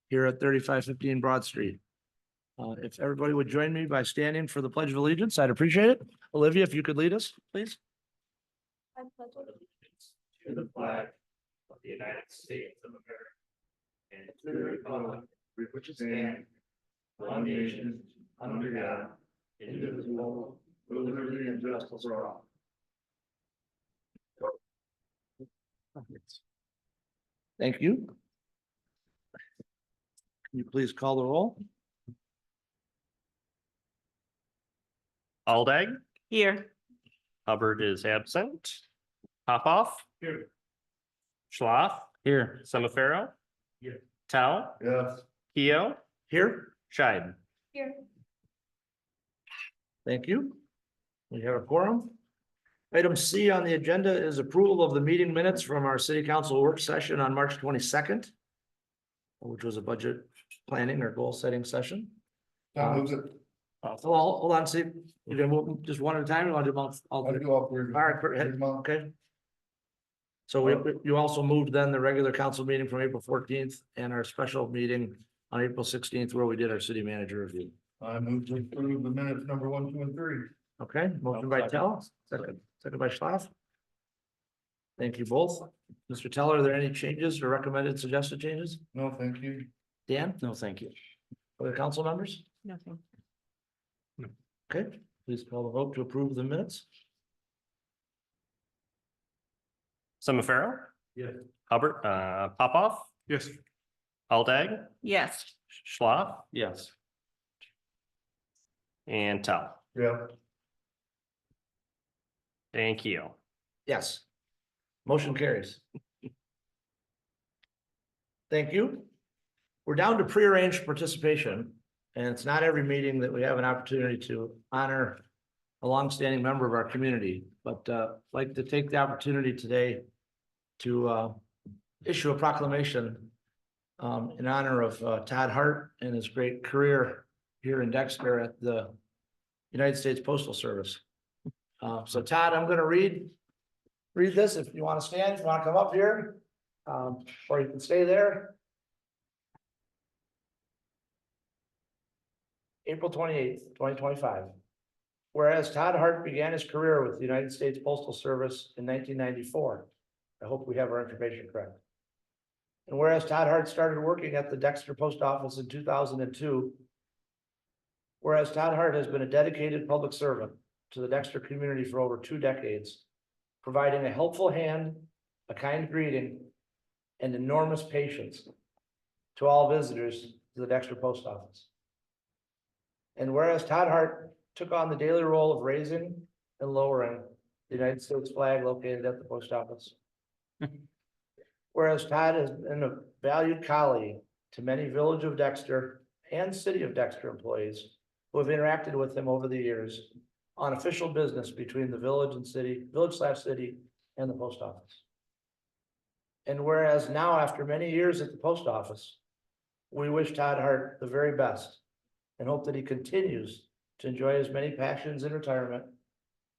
here at 3515 Broad Street. If everybody would join me by standing for the Pledge of Allegiance, I'd appreciate it. Olivia, if you could lead us, please. I pledge allegiance to the flag of the United States of America and to the republic for which it stands, one nation, under God, indivisible, with liberty and justice for all. Thank you. Can you please call the roll? Aldag, Here. Hubbard is absent. Popoff. Here. Schlaf. Here. Semiphero. Here. Tao. Yes. Keo. Here. Scheib. Here. Thank you. We have a quorum. Item C on the agenda is approval of the meeting minutes from our city council work session on March 22nd, which was a budget planning or goal setting session. Tom moves it. So hold on, see, you're gonna move just one at a time, you want to do both? I'll do all three. All right, go ahead. Okay. So you also moved then the regular council meeting from April 14th and our special meeting on April 16th where we did our city manager review. I move to approve the minutes number 1, 2, and 3. Okay, motion by Tell, second by Schlaf. Thank you both. Mr. Teller, are there any changes or recommended suggested changes? No, thank you. Dan, No, thank you. other council members? Nothing. Okay, please call the vote to approve the minutes. Semiphero. Yes. Hubbard, Popoff. Yes. Aldag, Yes. Schlaf. Yes. And Tao. Yeah. Thank you. Yes. Motion carries. Thank you. We're down to prearranged participation, and it's not every meeting that we have an opportunity to honor a longstanding member of our community, but like to take the opportunity today to issue a proclamation in honor of Todd Hart and his great career here in Dexter at the United States Postal Service. So Todd, I'm gonna read this. If you want to stand, if you want to come up here, or you can stay there. April 28th, 2025. Whereas Todd Hart began his career with the United States Postal Service in 1994. I hope we have our information correct. And whereas Todd Hart started working at the Dexter Post Office in 2002. Whereas Todd Hart has been a dedicated public servant to the Dexter community for over 2 decades, providing a helpful hand, a kind greeting, and enormous patience to all visitors to the Dexter Post Office. And whereas Todd Hart took on the daily role of raising and lowering the United States flag located at the post office. Whereas Todd has been a valued colleague to many Village of Dexter and City of Dexter employees who have interacted with him over the years on official business between the village and city, village/city and the post office. And whereas now, after many years at the post office, we wish Todd Hart the very best and hope that he continues to enjoy his many passions in retirement,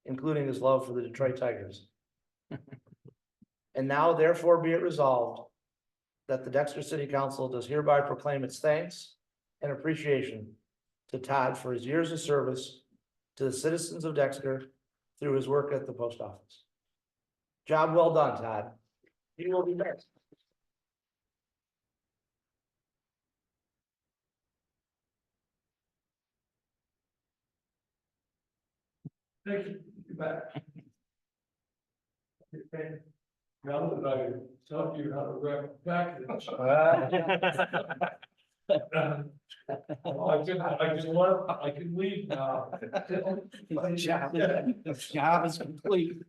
including his love for the Detroit Tigers. And now therefore be it resolved that the Dexter City Council does hereby proclaim its thanks and appreciation to Todd for his years of service to the citizens of Dexter through his work at the post office. Job well done, Todd. You will be missed. Thank you. You're back. Okay. Now that I taught you how to wrap packages. I can leave now. Job is complete.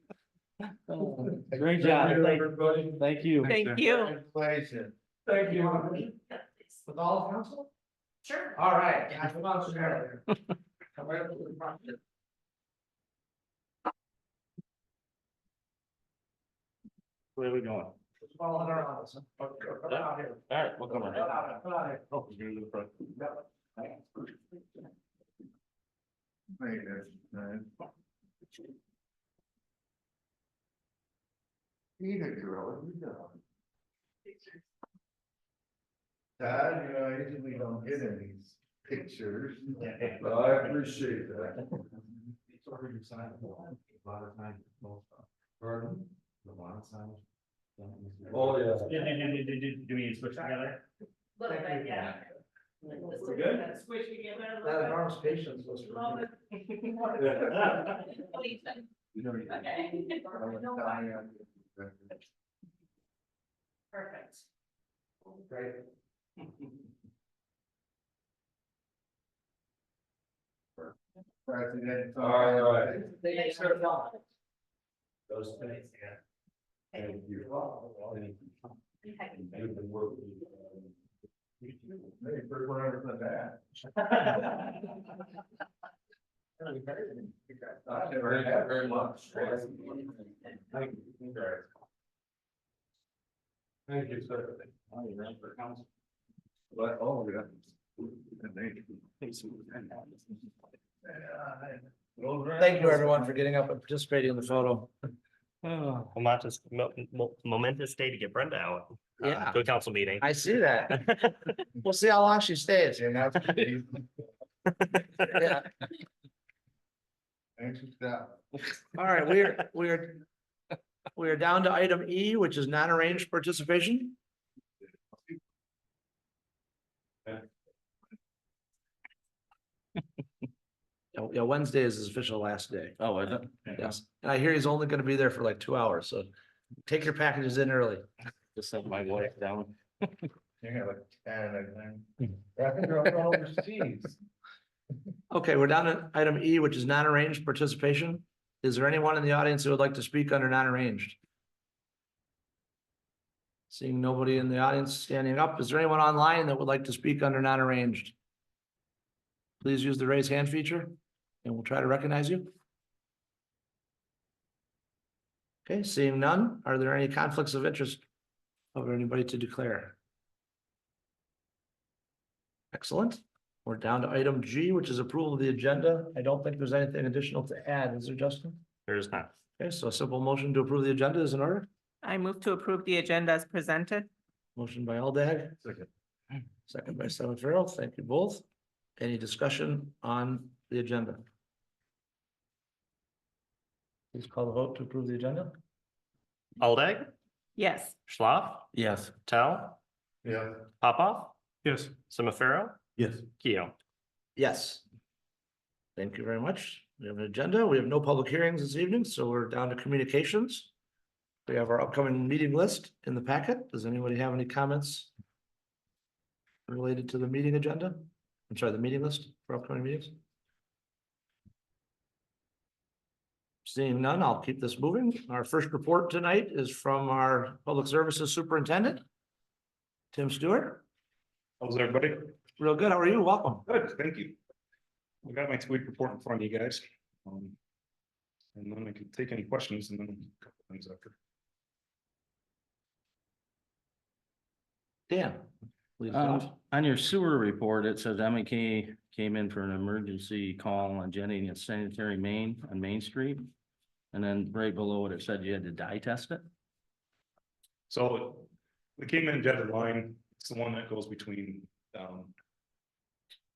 Great Thank job. you, everybody. Thank you. Thank you. Congratulations. Thank you. With all the council? Sure. All right, guys, come on, sit there. Come right up to the front. Where are we going? Just follow in our office. Huh? Come out here. All right, we'll come Come out here. Oh, you're in the front. Peter, girl, what are you doing? Todd, you know, I usually don't get any pictures. Well, I appreciate that. Pardon? Oh, yeah. Do we switch together? Little bit, yeah. We're good? Squish together. a That little enormous patience was. bit. Love it. What do you think? Okay. Perfect. Great. President. All right. Thanks for the Those things, yeah. Thank you. Hey, first one ever said that. I never had very much. Thank you. Thank you, sir. But, oh, yeah. Thank you, everyone, for getting up and participating in the photo. Momentous day to get Brenda out. Yeah. To a council meeting. I see that. We'll see how long she stays. And that's. Yeah. Anxious that. All right, we are down to item E, which is non-arranged participation. Yeah, Wednesday is his official last day. Oh, is it? Yes, and I hear he's only gonna be there for like 2 hours, so take your packages in early. Just sent my wife down. You have a Canada thing. I think they're all overseas. Okay, we're down to item E, which is non-arranged participation. Is there anyone in the audience who would like to speak under non-arranged? Seeing nobody in the audience standing up, is there anyone online that would like to speak under non-arranged? Please use the raise hand feature and we'll try to recognize you. Okay, seeing none, are there any conflicts of interest of anybody to declare? Excellent. We're down to item G, which is approval of the agenda. I don't think there's anything additional to add, is there, Justin? There is not. Okay, so a simple motion to approve the agenda is in order. I move to approve the agenda as presented. Motion by Aldag. Second by Seven Farrell. Thank you both. Any discussion on the agenda? Please call the vote to approve the agenda. Aldag, Yes. Schlaf, Yes. Tell, Yeah. Popoff. Yes. Samafaro, Yes. Keo. Yes. Thank you very much. We have an agenda. We have no public hearings this evening, so we're down to communications. We have our upcoming meeting list in the packet. Does anybody have any comments related to the meeting agenda? I'm sorry, the meeting list for upcoming meetings? Seeing none, I'll keep this moving. Our first report tonight is from our Public Services Superintendent, Tim Stewart. How's everybody? Real good. How are you? Welcome. Good, thank you. I got my 2-week report in front of you guys. And then I can take any questions and then a couple things after. Dan. Please. go ahead. On your sewer report, it says MEK came in for an emergency call on Jenny and Sanitary Main on Main Street. And then right below it, it said you had to dye test it. So the Kingman jetted line, it's the one that goes between,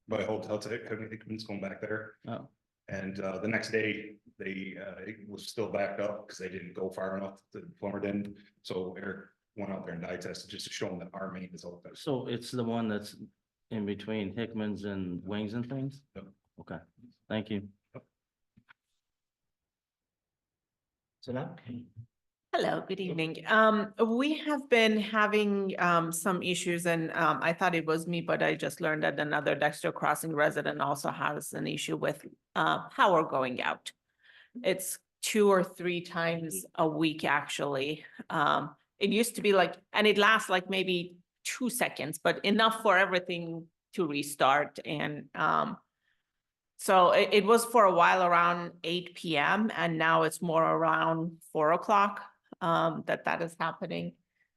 by hotel to Hickman's going back there. Oh, And the next day, it was still backed up because they didn't go far enough, the plumber didn't. So Eric went out there and dye tested just to show them that our main is open. so it's the one that's in between Hickman's and Wings and things? Yep. Okay, thank you. So now, Hello, good evening. We have been having some issues and I thought it was me, but I just learned that another Dexter Crossing resident also has an issue with power going out. It's 2 or 3 times a week, actually. It used to be like, and it lasts like maybe 2 seconds, but enough for everything to restart. And so it was for a while around 8 p.m. and now it's more around 4 o'clock that is happening.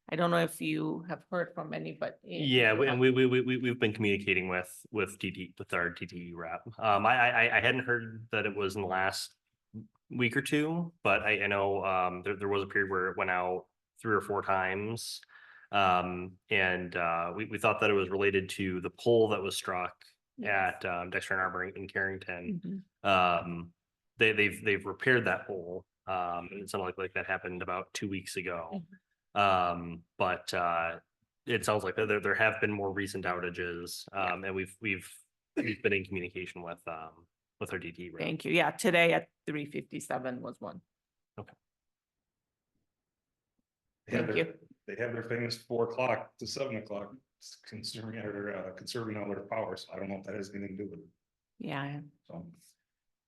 I don't know if you have heard from any, but. Yeah, and we've been communicating with our TTE rep. I hadn't heard that it was in the last week or two, but I know there was a period where it went out 3 or 4 times. We thought that it was related to the pole that was struck at Dexter and Arbor in Carrington. Mhm. They've repaired that pole. It sounded like that happened about 2 weeks ago. But it sounds like there have been more recent outages, and we've been in communication with our DT. rep. Thank you. Yeah, today at 3:57 was one. They have Thank their- you. They have their famous 4 o'clock to 7 o'clock considering or conserving all their power, so I don't know if that has anything to do with it, Yeah, so.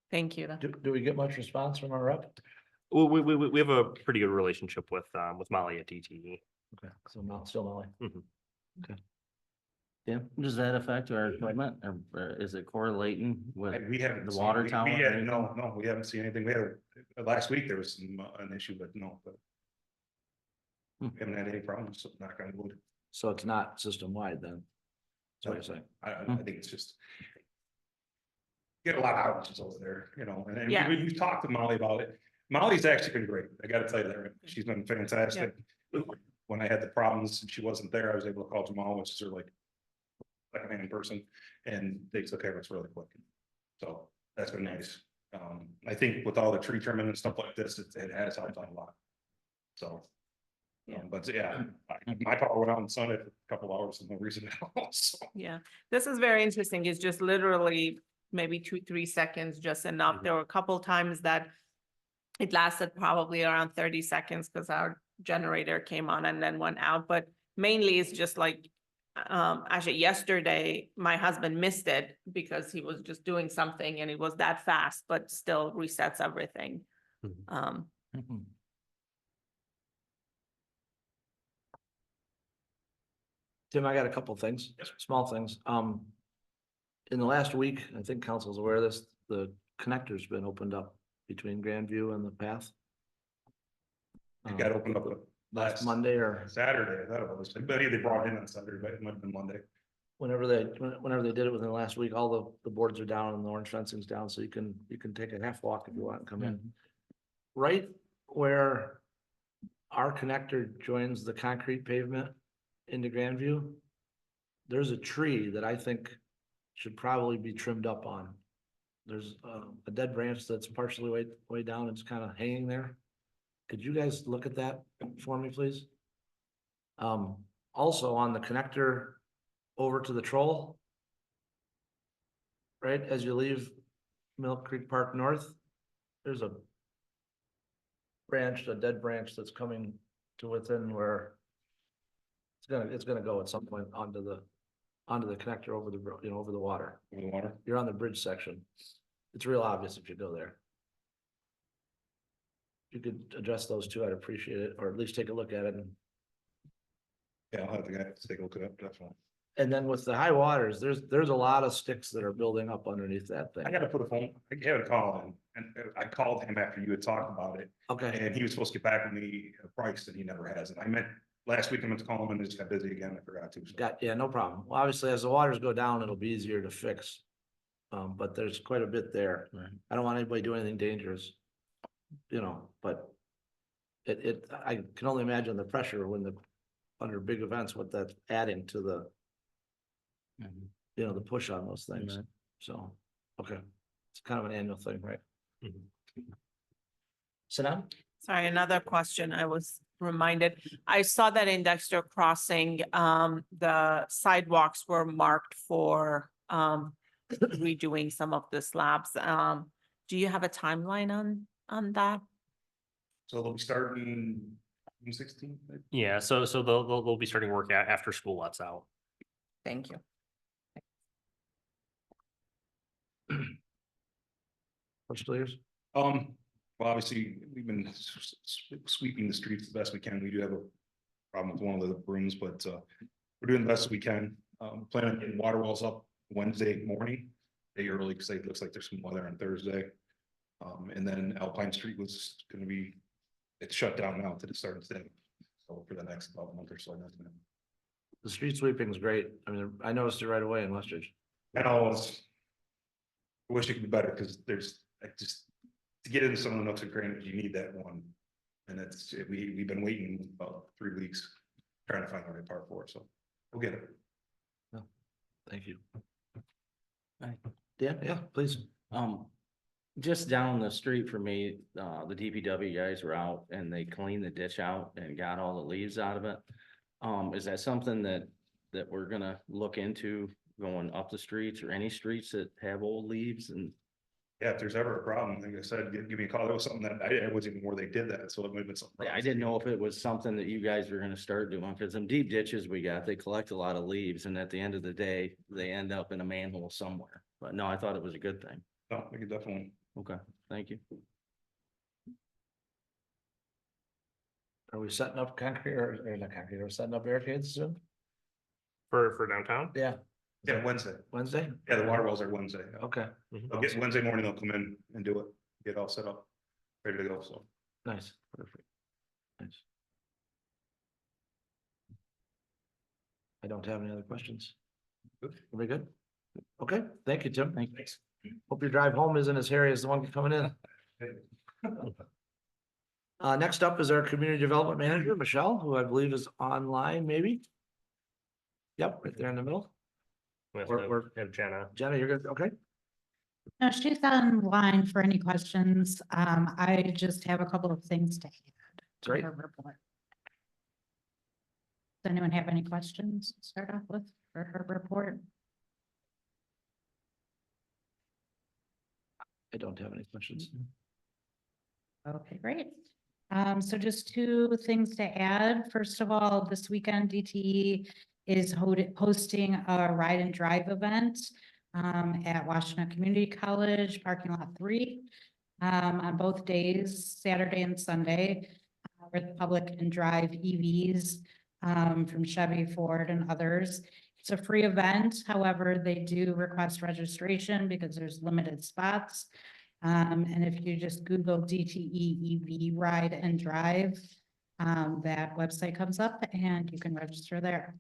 thank you. Do we get much response from our rep? Well, we have a pretty good relationship with Molly at DTE. Okay, so not still Molly. Yeah, does that affect our equipment or is it correlating with? We haven't. The seen- water we- tower we or had- anything? No, we haven't seen anything. We had, last week there was some, an issue, but no, but. We haven't had any problems, so knock on wood. So it's not system wide then? That's what you're saying. I think it's just. Get a lot of outages over there, and Yeah. we've talked to Molly about it. Molly's actually been great. I gotta tell you that. She's been fantastic. When I had the problems and she wasn't there, I was able to call Jamal, which is her like a man in person, and they took care of us really quick. So that's been nice. I think with all the tree trimming and stuff like this, it has helped out a lot. So. Yeah. But yeah, my power went out on Sunday for a couple hours and no reason at all, so. Yeah, this is very interesting. It's just literally maybe 2-3 seconds, just enough. There were a couple times that it lasted probably around 30 seconds because our generator came on and then went out, but mainly it's just like, actually yesterday, my husband missed it because he was just doing something and it was that fast, but still resets everything. Mhm. Mhm. Tim, I got a couple things, small things. In the last week, I think council's aware of this, the connector's been opened up between Grandview and the path. It got opened up Last Monday or Saturday, I thought it was, but they brought it in on Saturday, but it might have been Monday. whenever they did it within the last week, all the boards are down and the orange fencing's down, so you can take a half walk if you want and come in. Right where our connector joins the concrete pavement into Grandview, there's a tree that I think should probably be trimmed up on. There's a dead branch that's partially way down, it's kind of hanging there. Could you guys look at that for me, please? Also on the connector over to the troll. Right, as you leave Milk Creek Park North, there's a dead branch that's coming to within where it's gonna go at some point onto the connector over over the water. Over the water. You're on the bridge section. It's real obvious if you go there. If you could address those two, I'd appreciate it, or at least take a look at it. Yeah, I'll have the guy take a look at it, definitely. And then with the high waters, there's a lot of sticks that are building up underneath that thing. I gotta put a phone, I had a call in, and I called him after you had talked about it, Okay, and he was supposed to get back with me a price, and he never has. And I meant, last week I meant to call him and just got busy again, I forgot to. So. yeah, no problem. Well, obviously, as the waters go down, it'll be easier to fix. But there's quite a bit there. Right. I don't want anybody doing anything dangerous. But I can only imagine the pressure under big events, what that's adding to the, Mhm. the push on those things. Right. So, okay, it's kind of an annual thing, right? Mhm. Sit down. Sorry, another question. I was reminded. I saw that in Dexter Crossing, the sidewalks were marked for redoing some of the slabs. Do you have a timeline on that? So they'll be starting June 16th. Yeah, so they'll be starting work after school lets out. Thank you. What's yours? Well, obviously, we've been sweeping the streets the best we can. We do have a problem with one of the brooms, but we're doing the best we can. Planning on getting water wells up Wednesday morning, day early, because it looks like there's some weather on Thursday. And then Alpine Street was gonna be, it's shut down now to the start of today. So for the next about month or so. The street sweeping is great. I mean, I noticed it right away in Westridge. And I wish it could be better, because to get into some of the nooks and crannies, you need that one. And we've been waiting about 3 weeks. trying to find the right part for it, so we'll get it. Thank you. Right. Dan, yeah, please. Just down the street from me, the DPW guys were out and they cleaned the ditch out and got all the leaves out of it. Is that something that we're gonna look into going up the streets or any streets that have old leaves and? Yeah, if there's ever a problem, like I said, give me a call. That was something that I wasn't even where they did that, so it might have been something. I didn't know if it was something that you guys were gonna start doing, because them deep ditches we got, they collect a lot of leaves and at the end of the day, they end up in a manhole somewhere. But no, I thought it was a good thing. No, we could definitely. Okay, thank you. Are we setting up concrete or not concrete? Are we setting up barricades soon? For downtown? Yeah, Yeah, Wednesday. Wednesday? Yeah, the water wells are Wednesday. Okay, I'll get Wednesday morning, they'll come in and do it, get all set up, ready to go, so. nice, perfect. Nice. I don't have any other questions. Good. Are we good? Okay, thank you, Tim. Thanks. Hope your drive home isn't as hairy as the one coming in. Next up is our community development manager, Michelle, who I believe is online, maybe. Yep, right there in the middle. We We're- also have Jenna. Jenna, you're good, okay? No, she's online for any questions. I just have a couple of things to add to Great. her report. Does anyone have any questions to start off with for her report? I don't have any questions. Okay, great. So just two things to add. First of all, this weekend DTE is hosting a ride and drive event at Washington Community College, parking lot 3, on both days, Saturday and Sunday, where the public can drive EVs from Chevy, Ford, and others. It's a free event. However, they do request registration because there's limited spots. And if you just Google DTE EV ride and drive, that website comes up and you can register there.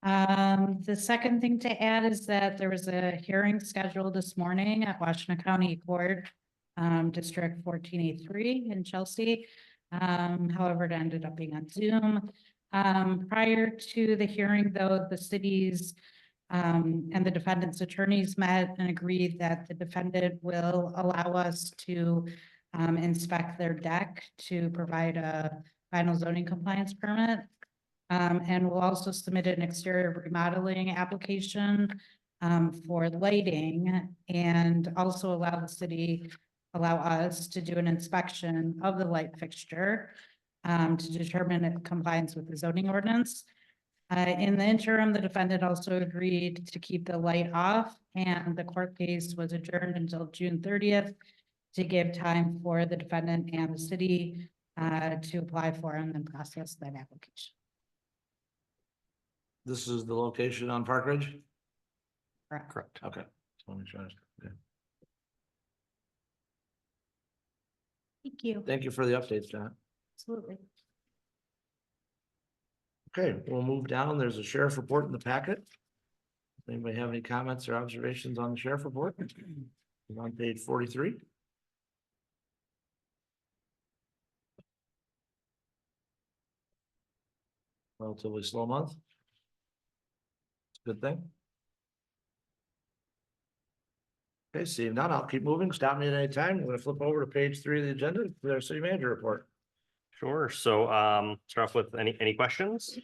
The second thing to add is that there was a hearing scheduled this morning at Washington County Court, District 14A3 in Chelsea. However, it ended up being on Zoom. Prior to the hearing, though, the city's and the defendant's attorneys met and agreed that the defendant will allow us to inspect their deck to provide a final zoning compliance permit. And we'll also submit an exterior remodeling application for lighting and also allow us to do an inspection of the light fixture to determine its compliance with the zoning ordinance. In the interim, the defendant also agreed to keep the light off and the court case was adjourned until June 30th to give time for the defendant and the city to apply for and then process that application. This is the location on Park Ridge? Correct. Okay. Just wanna make sure I understand. Okay. Thank you. Thank you for the updates, John. Absolutely. Okay, we'll move down. There's a sheriff report in the packet. Anybody have any comments or observations on the sheriff report? It's on page 43. Relatively slow month. It's a good thing. Okay, seeing none, I'll keep moving. Stop me at any time. I'm gonna flip over to page 3 of the agenda for our city manager report. Sure. So start off with any questions?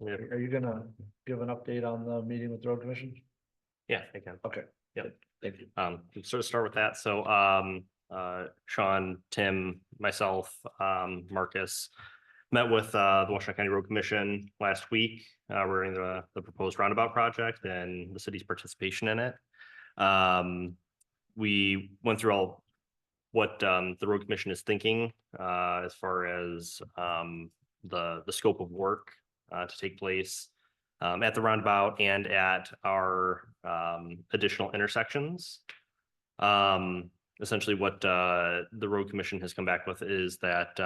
Yeah, Are you gonna give an update on the meeting with the road commission? yeah, I can. Okay. Yep. Thank you. Let's sort of start with that. So Sean, Tim, myself, Marcus met with the Washington County Road Commission last week regarding the proposed roundabout project and the city's participation in it. We went through all what the road commission is thinking as far as the scope of work to take place at the roundabout and at our additional intersections. Essentially what the road commission has come back with is that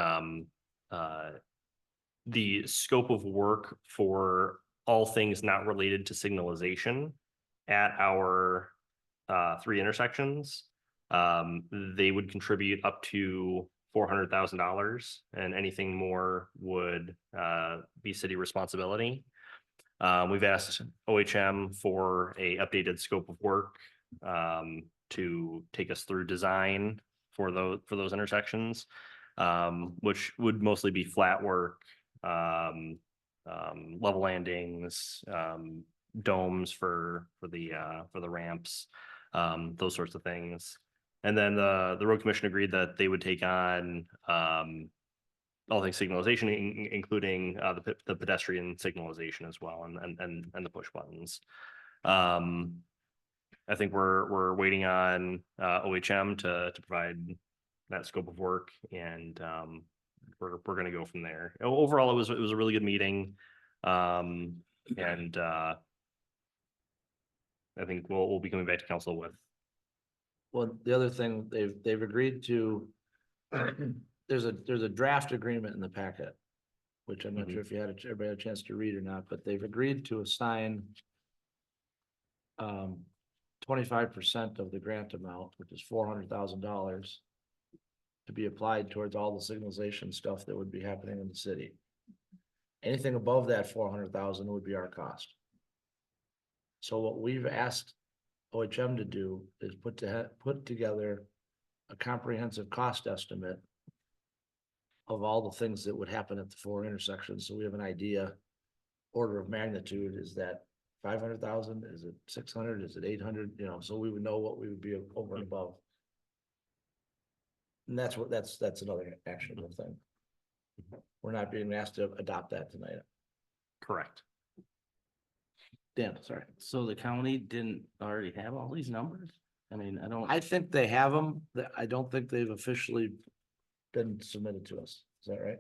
the scope of work for all things not related to signalization at our 3 intersections They would contribute up to $400,000 and anything more would be city responsibility. We've asked OHM for a updated scope of work to take us through design for those intersections, which would mostly be flat work, level landings, domes for the ramps, those sorts of things. And then the road commission agreed that they would take on all things signalization, including the pedestrian signalization as well, and the push buttons. I think we're waiting on OHM to provide that scope of work, and we're gonna go from there. Overall, it was a really good meeting, and I think we'll be coming back to council with. Well, the other thing, they've agreed to, there's a draft agreement in the packet, which I'm not sure if everybody had a chance to read or not, but they've agreed to assign 25% of the grant amount, which is $400,000, to be applied towards all the signalization stuff that would be happening in the city. Anything above that 400,000 would be our cost. So what we've asked OHM to do is put together a comprehensive cost estimate of all the things that would happen at the 4 intersections, so we have an idea. Order of magnitude, is that 500,000, is it 600, is it 800, you know, so we would know what we would be over and above. And that's another actionable thing. We're not being asked to adopt that tonight. Correct. Dan, sorry. So the county didn't already have all these numbers? I mean, I think they have them. I don't think they've officially been submitted to us. Is that right?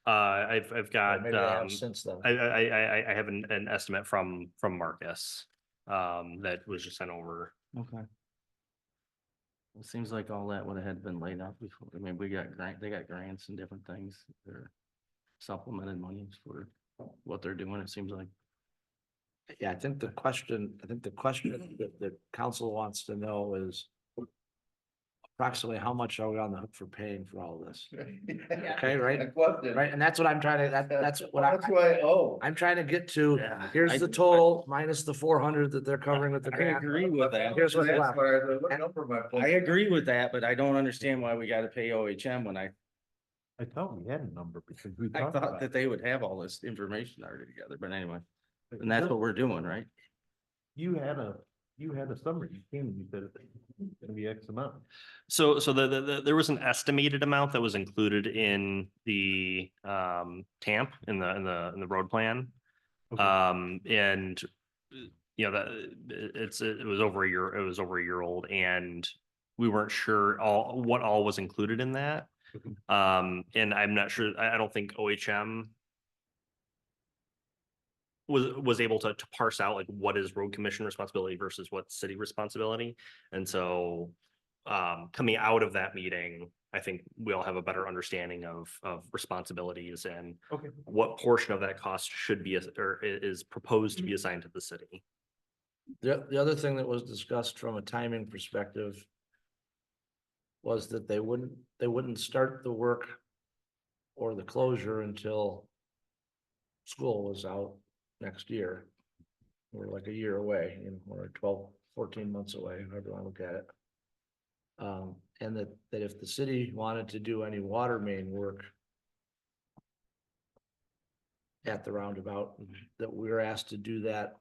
I've Or got maybe they have since then. I have an estimate from Marcus that was just sent over. Okay. It seems like all that would have had been laid out before. I mean, they got grants and different things. They're supplemented monies for what they're doing, it seems like. Yeah, I think the question that the council wants to know is approximately how much are we on the hook for paying for all this? Okay, right? Right, and that's what I'm trying to, that's what I'm trying to get to. Yeah. Here's the total minus the 400 that they're covering with the grant. with that. Here's what's left. I agree with that, but I don't understand why we gotta pay OHM when I thought we had a number because we thought that they would have all this information already together, but anyway. And that's what we're doing, right? You had a summary, you came and you said it's gonna be X amount. So there was an estimated amount that was included in the TAMP in the road plan. Okay. And you know, that it was over a year old, and we weren't sure what all was included in that. And I'm not sure, I don't think OHM was able to parse out like what is road commission responsibility versus what's city responsibility. And so coming out of that meeting, I think we all have a better understanding of responsibilities and what portion of that cost should be or is proposed to be assigned to the city. The other thing that was discussed from a timing perspective was that they wouldn't start the work or the closure until school was out next year. We're like a year away, you know, we're 12, 14 months away, however you want to look at it. And that if the city wanted to do any water main work at the roundabout, that we're asked to do that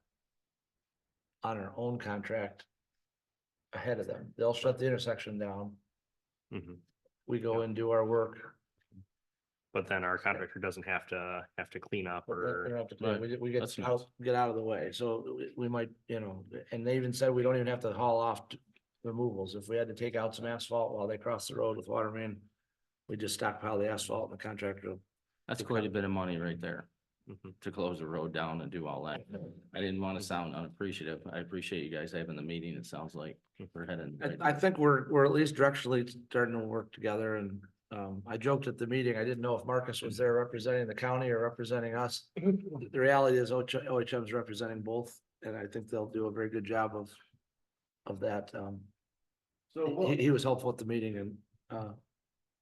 on our own contract ahead of them. They'll shut the intersection down. We go and do our work. But then our contractor doesn't have to clean up They don't or. have to clean. We get That's out, get out of the way. So we might, you know, and they even said we don't even have to haul off removals. If we had to take out some asphalt while they cross the road with water main, we just stockpile the asphalt and the contractor. That's quite a bit of money right there to close the road down and do all that. I didn't want to sound unappreciative. I appreciate you guys having the meeting. It sounds like we're heading. I think we're at least directionally starting to work together, and I joked at the meeting, I didn't know if Marcus was there representing the county or representing us. The reality is OHM is representing both, and I think they'll do a very good job of that. he was helpful at the meeting and,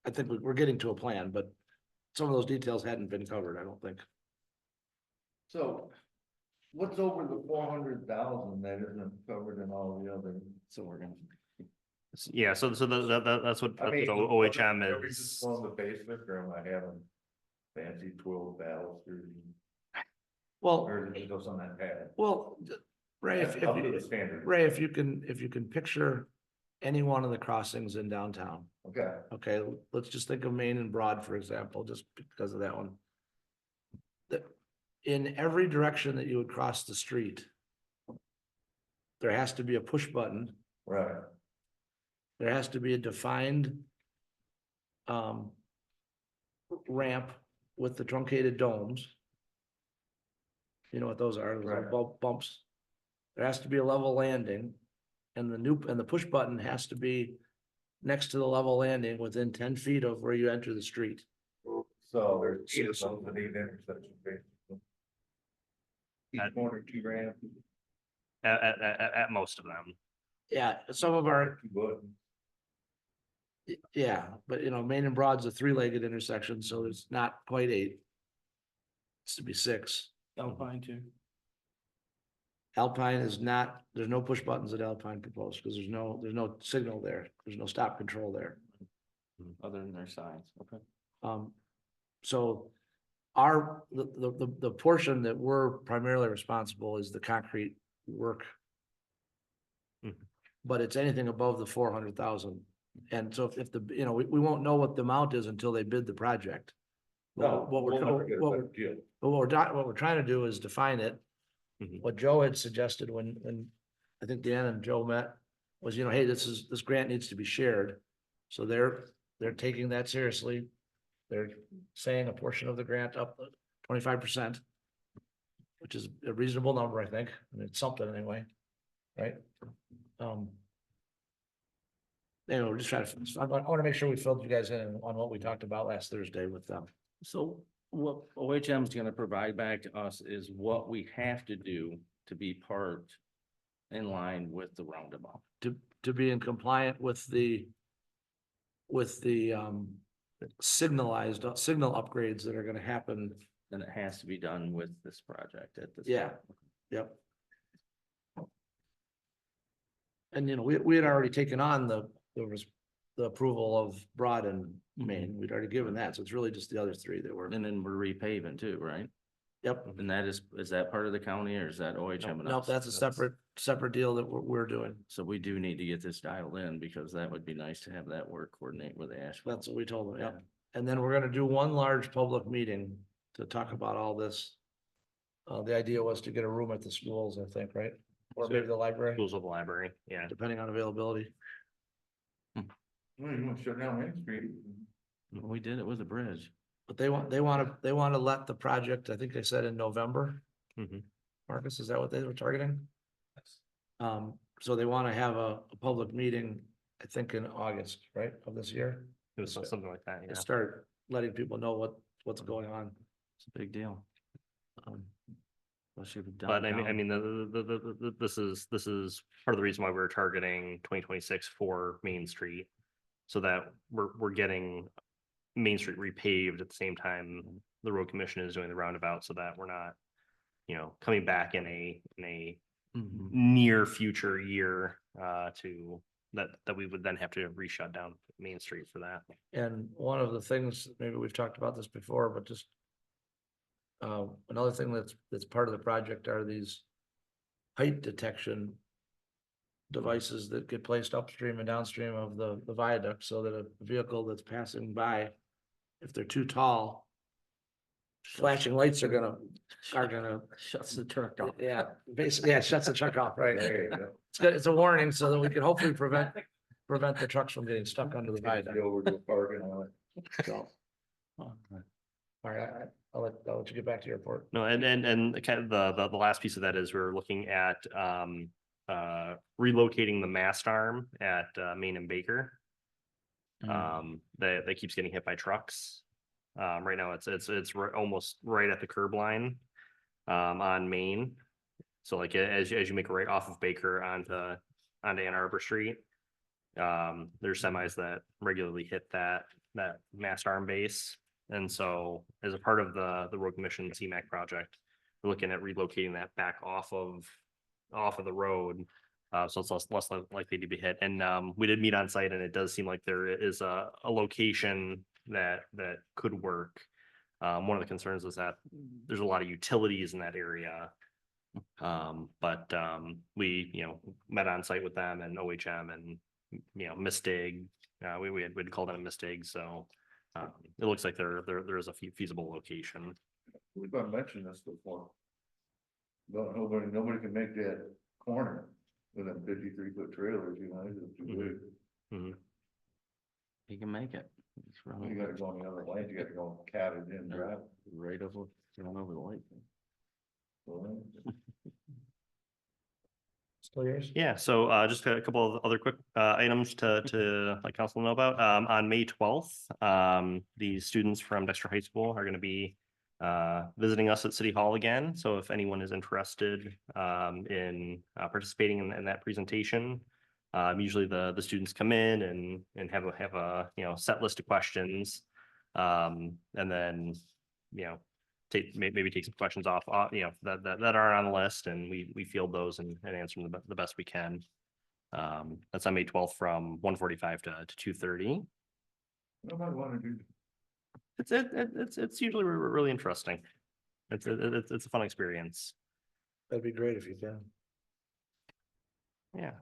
I think we're getting to a plan, but some of those details hadn't been covered, I don't think. So what's over the 400,000 that isn't covered in all the other? So we're gonna. Yeah, so that's what I mean, OHM are we is. just on the basic, or am I having fancy 12 valves Well, or is it just on that pad? well, Ray, Up to the standard. Ray, if you can picture any one of the crossings in downtown, Okay, okay, let's just think of Main and Broad, for example, just because of that one. In every direction that you would cross the street, there has to be a push button, right. there has to be a defined ramp with the truncated domes. You know what those are, those little Right. bumps. There has to be a level landing, and the push button has to be next to the level landing within 10 feet of where you enter the street. So there's 8 of those at 8 intersections, basically. Each At- corner, 2 ramps. At most of them. Yeah, some of our, 2 buttons. yeah, but you know, Main and Broad's a 3-legged intersection, so it's not quite 8. It's to be 6. Alpine too. Alpine is not, there's no push buttons at Alpine proposed, because there's no signal there, there's no stop control there. Other than their signs, okay. So the portion that we're primarily responsible is the concrete work. Mhm. But it's anything above the 400,000. And so if the, you know, we won't know what the amount is until they bid the project. No, What we're, we'll never get a what better we're, deal. but what we're trying to do is define it. Mhm. What Joe had suggested when I think Dan and Joe met was, you know, hey, this grant needs to be shared. So they're taking that seriously. They're saying a portion of the grant up 25%, which is a reasonable number, I think, and it's something anyway, right? Anyway, we're just trying to, I want to make sure we filled you guys in on what we talked about last Thursday with them. So what OHM is gonna provide back to us is what we have to do to be parked in line with the roundabout. To be in compliant with the signal upgrades that are gonna happen. And it has to be done with this project at this. Yeah. time. Yep. And, you know, we had already taken on the approval of Broad and Main, we'd already given that, so it's really just the other 3 that were, And then we're repaving too, right? yep. And that is that part of the county or is that OHM? and No, us? that's a separate deal that we're doing. So we do need to get this dialed in because that would be nice to have that work coordinate with asphalt. That's what we told them, yep. And then we're gonna do one large public meeting to talk about all this. The idea was to get a room at the schools, I think, right? Or maybe the library, Schools of the library, yeah. depending on availability. Well, you want to shut down Main Street? We did it with a bridge. But they want to let the project, I think they said in November. Mhm. Marcus, is that what they were targeting? So they want to have a public meeting, I think in August, right, of this year? It was something like that, yeah. To start letting people know what's going on. It's a big deal. Um, Especially with But I downtown. mean, this is part of the reason why we're targeting 2026 for Main Street. So that we're getting Main Street repaved at the same time the road commission is doing the roundabout, so that we're not, you know, coming back in a Mhm. near future year to that we would then have to re-shut down Main Street for that. And one of the things, maybe we've talked about this before, but just another thing that's part of the project are these height detection devices that get placed upstream and downstream of the viaduct so that a vehicle that's passing by, if they're too tall, flashing lights are gonna Shuts the truck off. yeah, basically, yeah, it shuts the truck off, right? There you go. It's good, it's a warning so that we can hopefully prevent the trucks from getting stuck under the viaduct. Go over to the parking lot. So, all right, I'll let you get back to your report. No, and kind of the last piece of that is we're looking at relocating the mast arm at Main and Baker. That keeps getting hit by trucks. Right now it's almost right at the curb line on Main. So like as you make a right off of Baker onto Ann Arbor Street, There's semis that regularly hit that mast arm base. And so as a part of the road commission CMAC project, we're looking at relocating that back off of the road. So it's less likely to be hit. And we did meet on site, and it does seem like there is a location that could work. One of the concerns is that there's a lot of utilities in that area. But we, met on site with them and OHM and, Mistig. We'd called it a Mistig, so it looks like there is a feasible location. We've been mentioning this before. But nobody can make that corner with them 53-foot trailers, it's too big. Mhm. You can make it. It's really You gotta go on the other lane, you gotta go cat it in, drive. right over, going over the lake. Still yours? Yeah, so just a couple of other quick items to let council know about. On May 12th, the students from Dexter High School are going to be visiting us at City Hall again. So if anyone is interested in participating in that presentation, usually the students come in and have a set list of questions, and then maybe take some questions off that are on the list, and we field those and answer them the best we can. That's on May 12th from 1:45 to 2:30. Nobody wanna do. It's usually really interesting. It's a fun experience. That'd be great if you can. Yeah.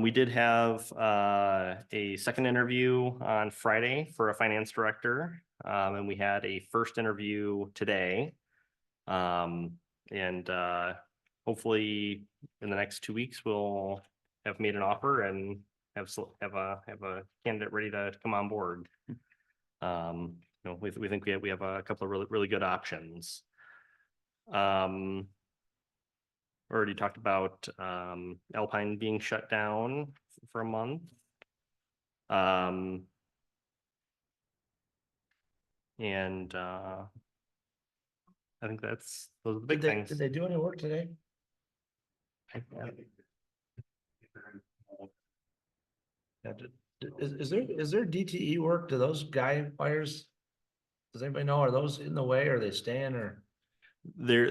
We did have a second interview on Friday for a finance director, and we had a first interview today. And hopefully in the next 2 weeks, we'll have made an offer and have a candidate ready to come on board. We think we have a couple of really good options. Already talked about Alpine being shut down for a month. And I think those are the big things. Did they do any work today? Yeah, is there DTE work? Do those guy wires? Does anybody know? Are those in the way? Or are they staying or? There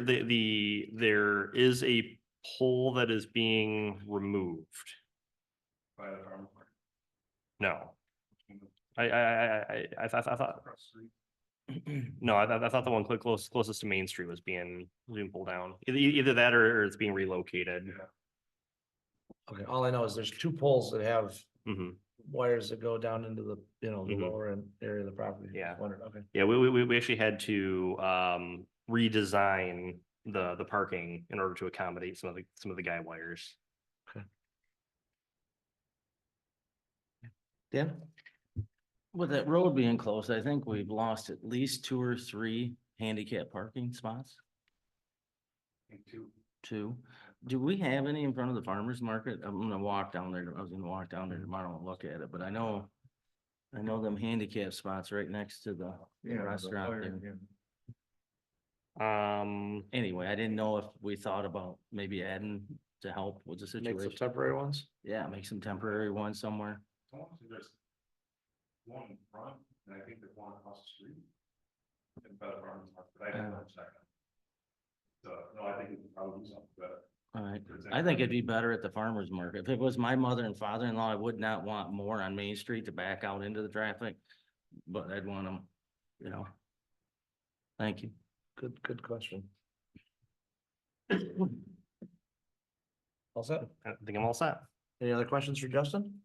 is a pole that is being removed. By the farm. No. I thought. No, I thought the one closest to Main Street was being pulled down. Either that or it's being relocated. Okay, all I know is there's two poles that have Mhm. wires that go down into the, the Mhm. lower end area of the property. Yeah. Wondered, okay. Yeah, we actually had to redesign the parking in order to accommodate some of the guy wires. Dan? With that road being closed, I think we've lost at least 2 or 3 handicap parking spots. Two. Do we have any in front of the farmer's market? I'm gonna walk down there. I was gonna walk down there tomorrow and look at it, but I know them handicap spots right next to the restaurant there. Anyway, I didn't know if we thought about maybe adding to help with the Make some situation. temporary ones? Yeah, make some temporary ones somewhere. There's one in front, and I think there's one across the street. In Better Farms, but I didn't know check. So, no, I think we could probably do something better. All right. I think it'd be better at the farmer's market. If it was my mother and father-in-law, I would not want more on Main Street to back out into the traffic. But I'd want them, Thank you. Good question. All set? I think I'm all set. Any other questions for Justin?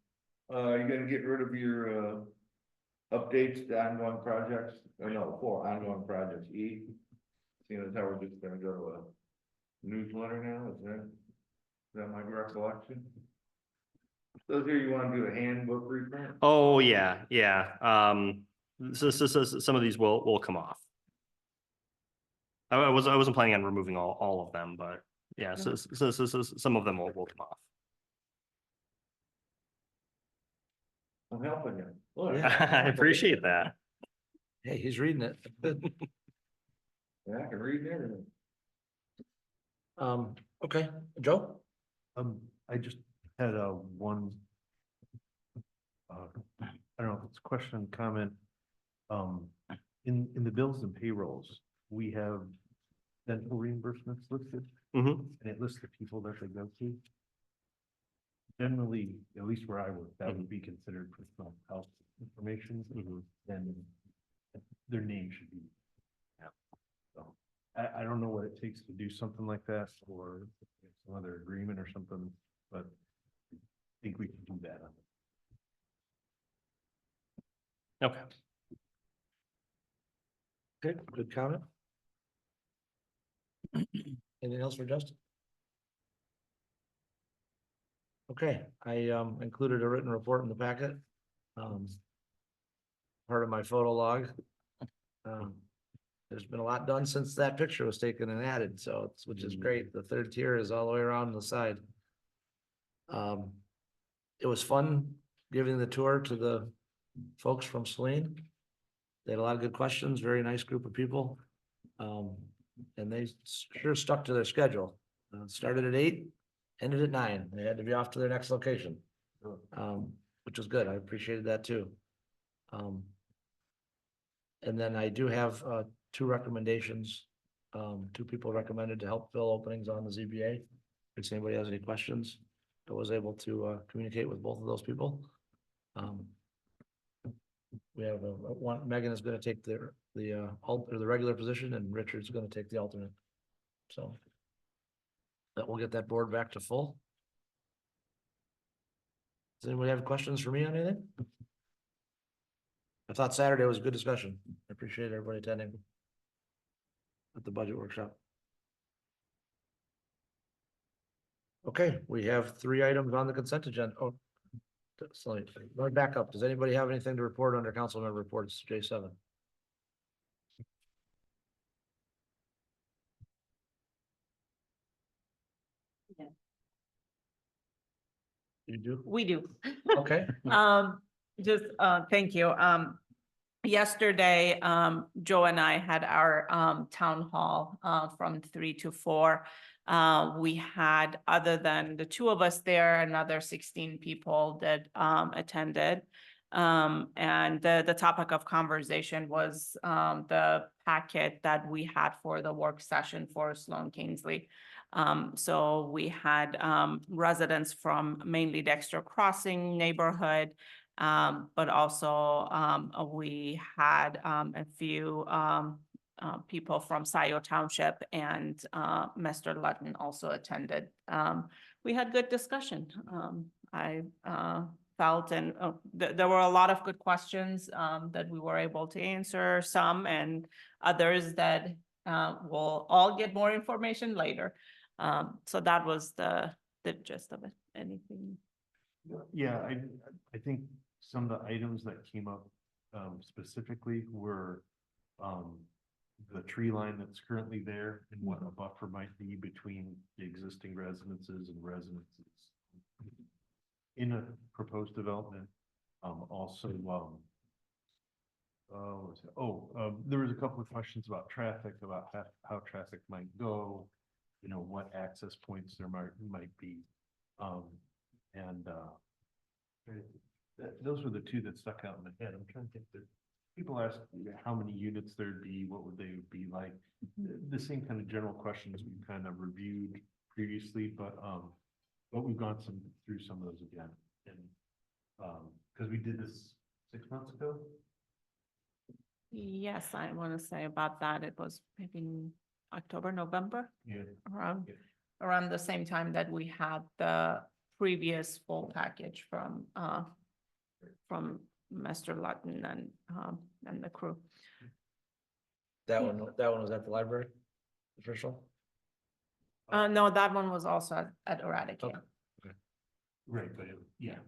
You gonna get rid of your updates to ongoing projects, or no, 4 ongoing projects, Seeing as how we're just gonna go to a newsletter now, is that my recollection? Those here, you wanna do a handbook reprint? Oh, yeah. So some of these will come off. I wasn't planning on removing all of them, but yeah, so some of them will come off. I'm helping you. Oh, I appreciate that. Hey, he's reading it. Good. Yeah, I can read everything. Okay, Joe? I just had one I don't know if it's a question, comment. In the bills and payrolls, we have dental reimbursements listed, Mhm. and it lists the people that they go to. Generally, at least where I work, that would be considered personal health information, then their name should be. Yeah. So, I don't know what it takes to do something like that, or some other agreement or something, but I think we can do that. Okay. Okay, good comment. Anything else for Justin? Okay, I included a written report in the packet. Part of my photo log. There's been a lot done since that picture was taken and added, so it's, which is great. The third tier is all the way around the side. It was fun giving the tour to the folks from Saline. They had a lot of good questions, very nice group of people. And they sure stuck to their schedule. Started at 8, ended at 9. They had to be off to their next location. Which was good. I appreciated that too. And then I do have 2 recommendations. 2 people recommended to help fill openings on the ZBA. In case anybody has any questions, I was able to communicate with both of those people. We have one, Megan is gonna take the regular position, and Richard's gonna take the alternate. So that will get that board back to full. Does anybody have questions for me on anything? I thought Saturday was a good discussion. I appreciate everybody attending at the budget workshop. Okay, we have 3 items on the consent agenda. Oh, sorry, let me back up. Does anybody have anything to report under council member reports, J7? You do? We do. Okay. Just, thank you. Yesterday, Joe and I had our, town hall, from 3 to 4. We had, other than the 2 of us there, another 16 people that, attended. And the topic of conversation was, the packet that we had for the work session for Sloan Kingsley. So we had, residents from mainly Dexter Crossing neighborhood, but also, we had, a few, people from Scioto Township, and, Mr. Lutton also attended. We had good discussion. I felt, and there were a lot of good questions that we were able to answer, some, and others that we'll all get more information later. So that was the gist of it. Anything? Yeah, I think some of the items that came up specifically were the tree line that's currently there and what a buffer might be between the existing residences and residences in a proposed development. Also, there was a couple of questions about traffic, about how traffic might go, what access points there might be. Those were the 2 that stuck out in my head. I'm trying to think that people asked how many units there'd be, what would they be like? The same kind of general questions we kind of reviewed previously, but we've gone through some of those again. And because we did this 6 months ago. Yes, I want to say about that. It was maybe October, November, Yeah. around the same time that we had the previous full package from Mr. Lutton and the crew. That one was at the library, official? No, that one was also at Eradicate. Okay. Right, but yeah.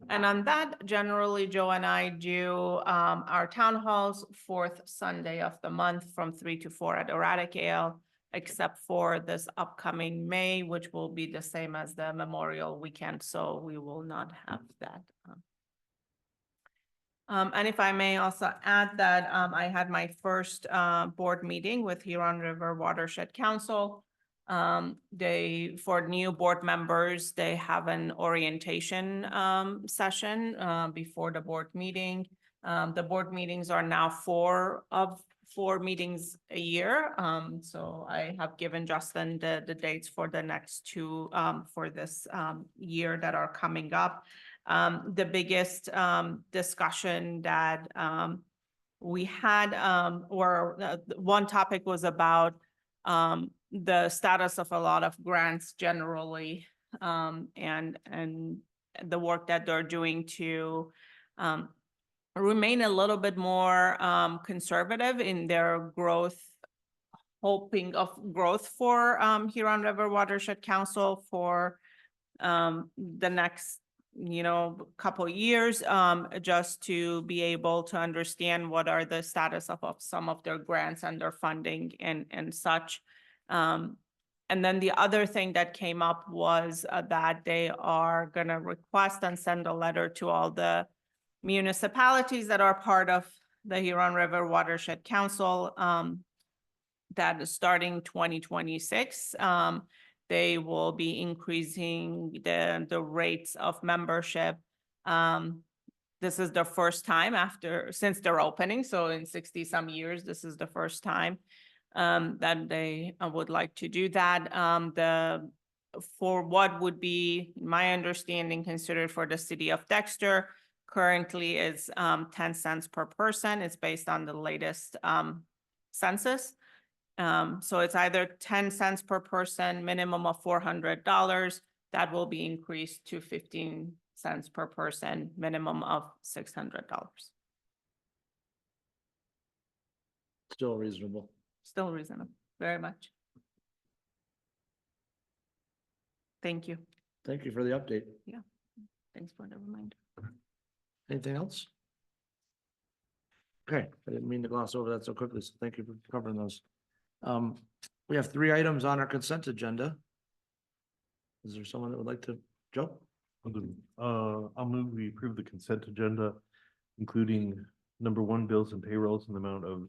And on that, generally, Joe and I do our town halls 4th Sunday of the month from 3 to 4 at Eradicate, except for this upcoming May, which will be the same as the Memorial Weekend, so we will not have that. And if I may also add that I had my first board meeting with Huron River Watershed Council. for new board members, they have an orientation, session, before the board meeting. The board meetings are now 4 meetings a year. So I have given Justin the dates for the next 2, for this, year that are coming up. The biggest, discussion that, we had, one topic was about, the status of a lot of grants generally, and the work that they're doing to, remain a little bit more, conservative in their growth, hoping of growth for, Huron River Watershed Council for, the next, couple years, just to be able to understand what are the status of some of their grants and their funding and such. And then the other thing that came up was, that they are gonna request and send a letter to all the municipalities that are part of the Huron River Watershed Council, that is starting 2026, they will be increasing the rates of membership. This is the first time since their opening, so in 60 some years, this is the first time, that they would like to do that. For what would be, my understanding, considered for the city of Dexter, currently is 10 cents per person. It's based on the latest census. So it's either 10 cents per person, minimum of $400. That will be increased to 15 cents per person, minimum of $600. Still reasonable. Still reasonable, very much. Thank you. Thank you for the update. Thanks for the reminder. Anything else? Okay, I didn't mean to gloss over that so quickly, so thank you for covering those. We have 3 items on our consent agenda. Is there someone that would like to, Joe? I'll move we approve the consent agenda, including number 1, bills and payrolls in the amount of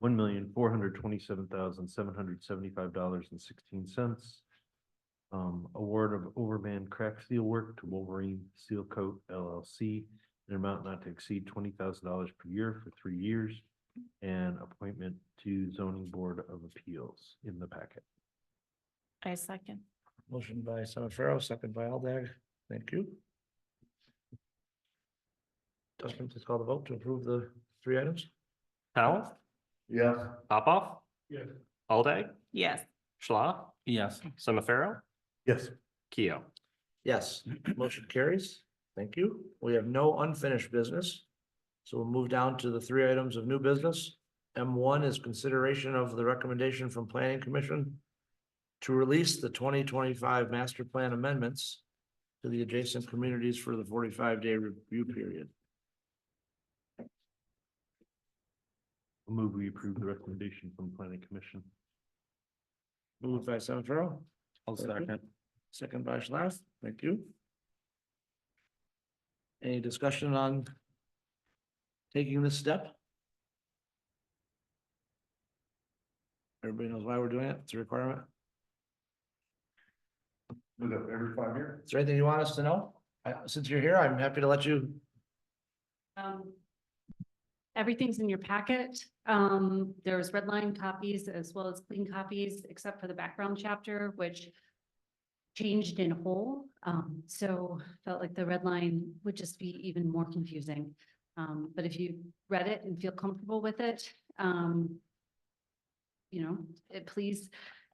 $1,427,775.16. Award of overman crack seal work to Wolverine Seal Coat LLC, an amount not to exceed $20,000 per year for 3 years, and appointment to zoning board of appeals in the packet. I second. Motion by Semifarrow, second by Aldag. Thank you. Dustin, please call the vote to approve the 3 items. Tao, Yes. Popoff, Yes. Aldag, Yes. Schlaf, Yes. Semifarrow, Yes. Keo. Yes, motion carries. Thank you. We have no unfinished business. So we'll move down to the 3 items of new business. M1 is consideration of the recommendation from Planning Commission to release the 2025 master plan amendments to the adjacent communities for the 45-day review period. I'll move we approve the recommendation from planning commission. Moved by Semifarrow, I'll second. second by Schlaf. Thank you. Any discussion on taking this step? Everybody knows why we're doing it. It's a requirement. Was it every 5 years? Is there anything you want us to know? Since you're here, I'm happy to let you. Everything's in your packet. There's red line copies as well as clean copies, except for the background chapter, which changed in whole. So felt like the red line would just be even more confusing. But if you read it and feel comfortable with it, please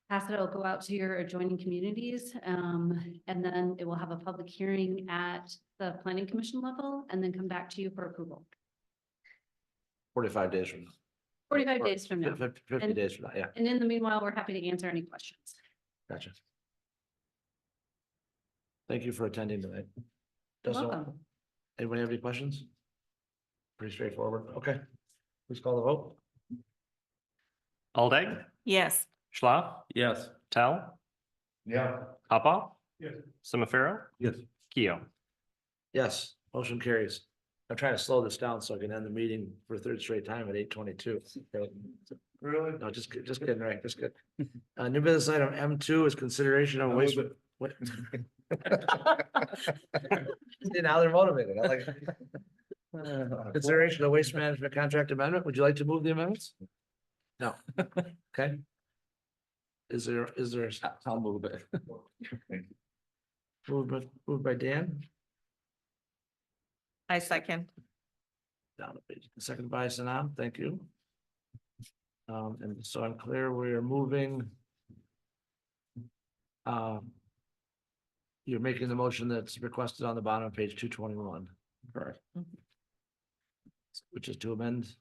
pass it. It'll go out to your adjoining communities. And then it will have a public hearing at the planning commission level and then come back to you for approval. 45 days from now. 45 days from now. 50 And- days from now, yeah, And in the meanwhile, we're happy to answer any questions. gotcha. Thank you for attending tonight. You're Dustin, welcome. anybody have any questions? Pretty straightforward. Okay. Please call the vote. Aldag, Yes. Schlaf, Yes. Tao, Yeah. Popoff. Yes. Semifarrow, Yes. Keo. Yes, motion carries. I'm trying to slow this down so I can end the meeting for a 3rd straight time at 8:22. Really? No, just kidding, right, just good. New business item M2 is consideration of waste. What? See, now they're motivated, I like it. Consideration of waste management contract amendment, would you like to move the amendments? No, okay. Is there, I'll move it. moved by Dan, I second. down the page, second by Sanam, thank you. And so I'm clear, we are moving. You're making the motion that's requested on the bottom of page 221. Correct. Which is to amendment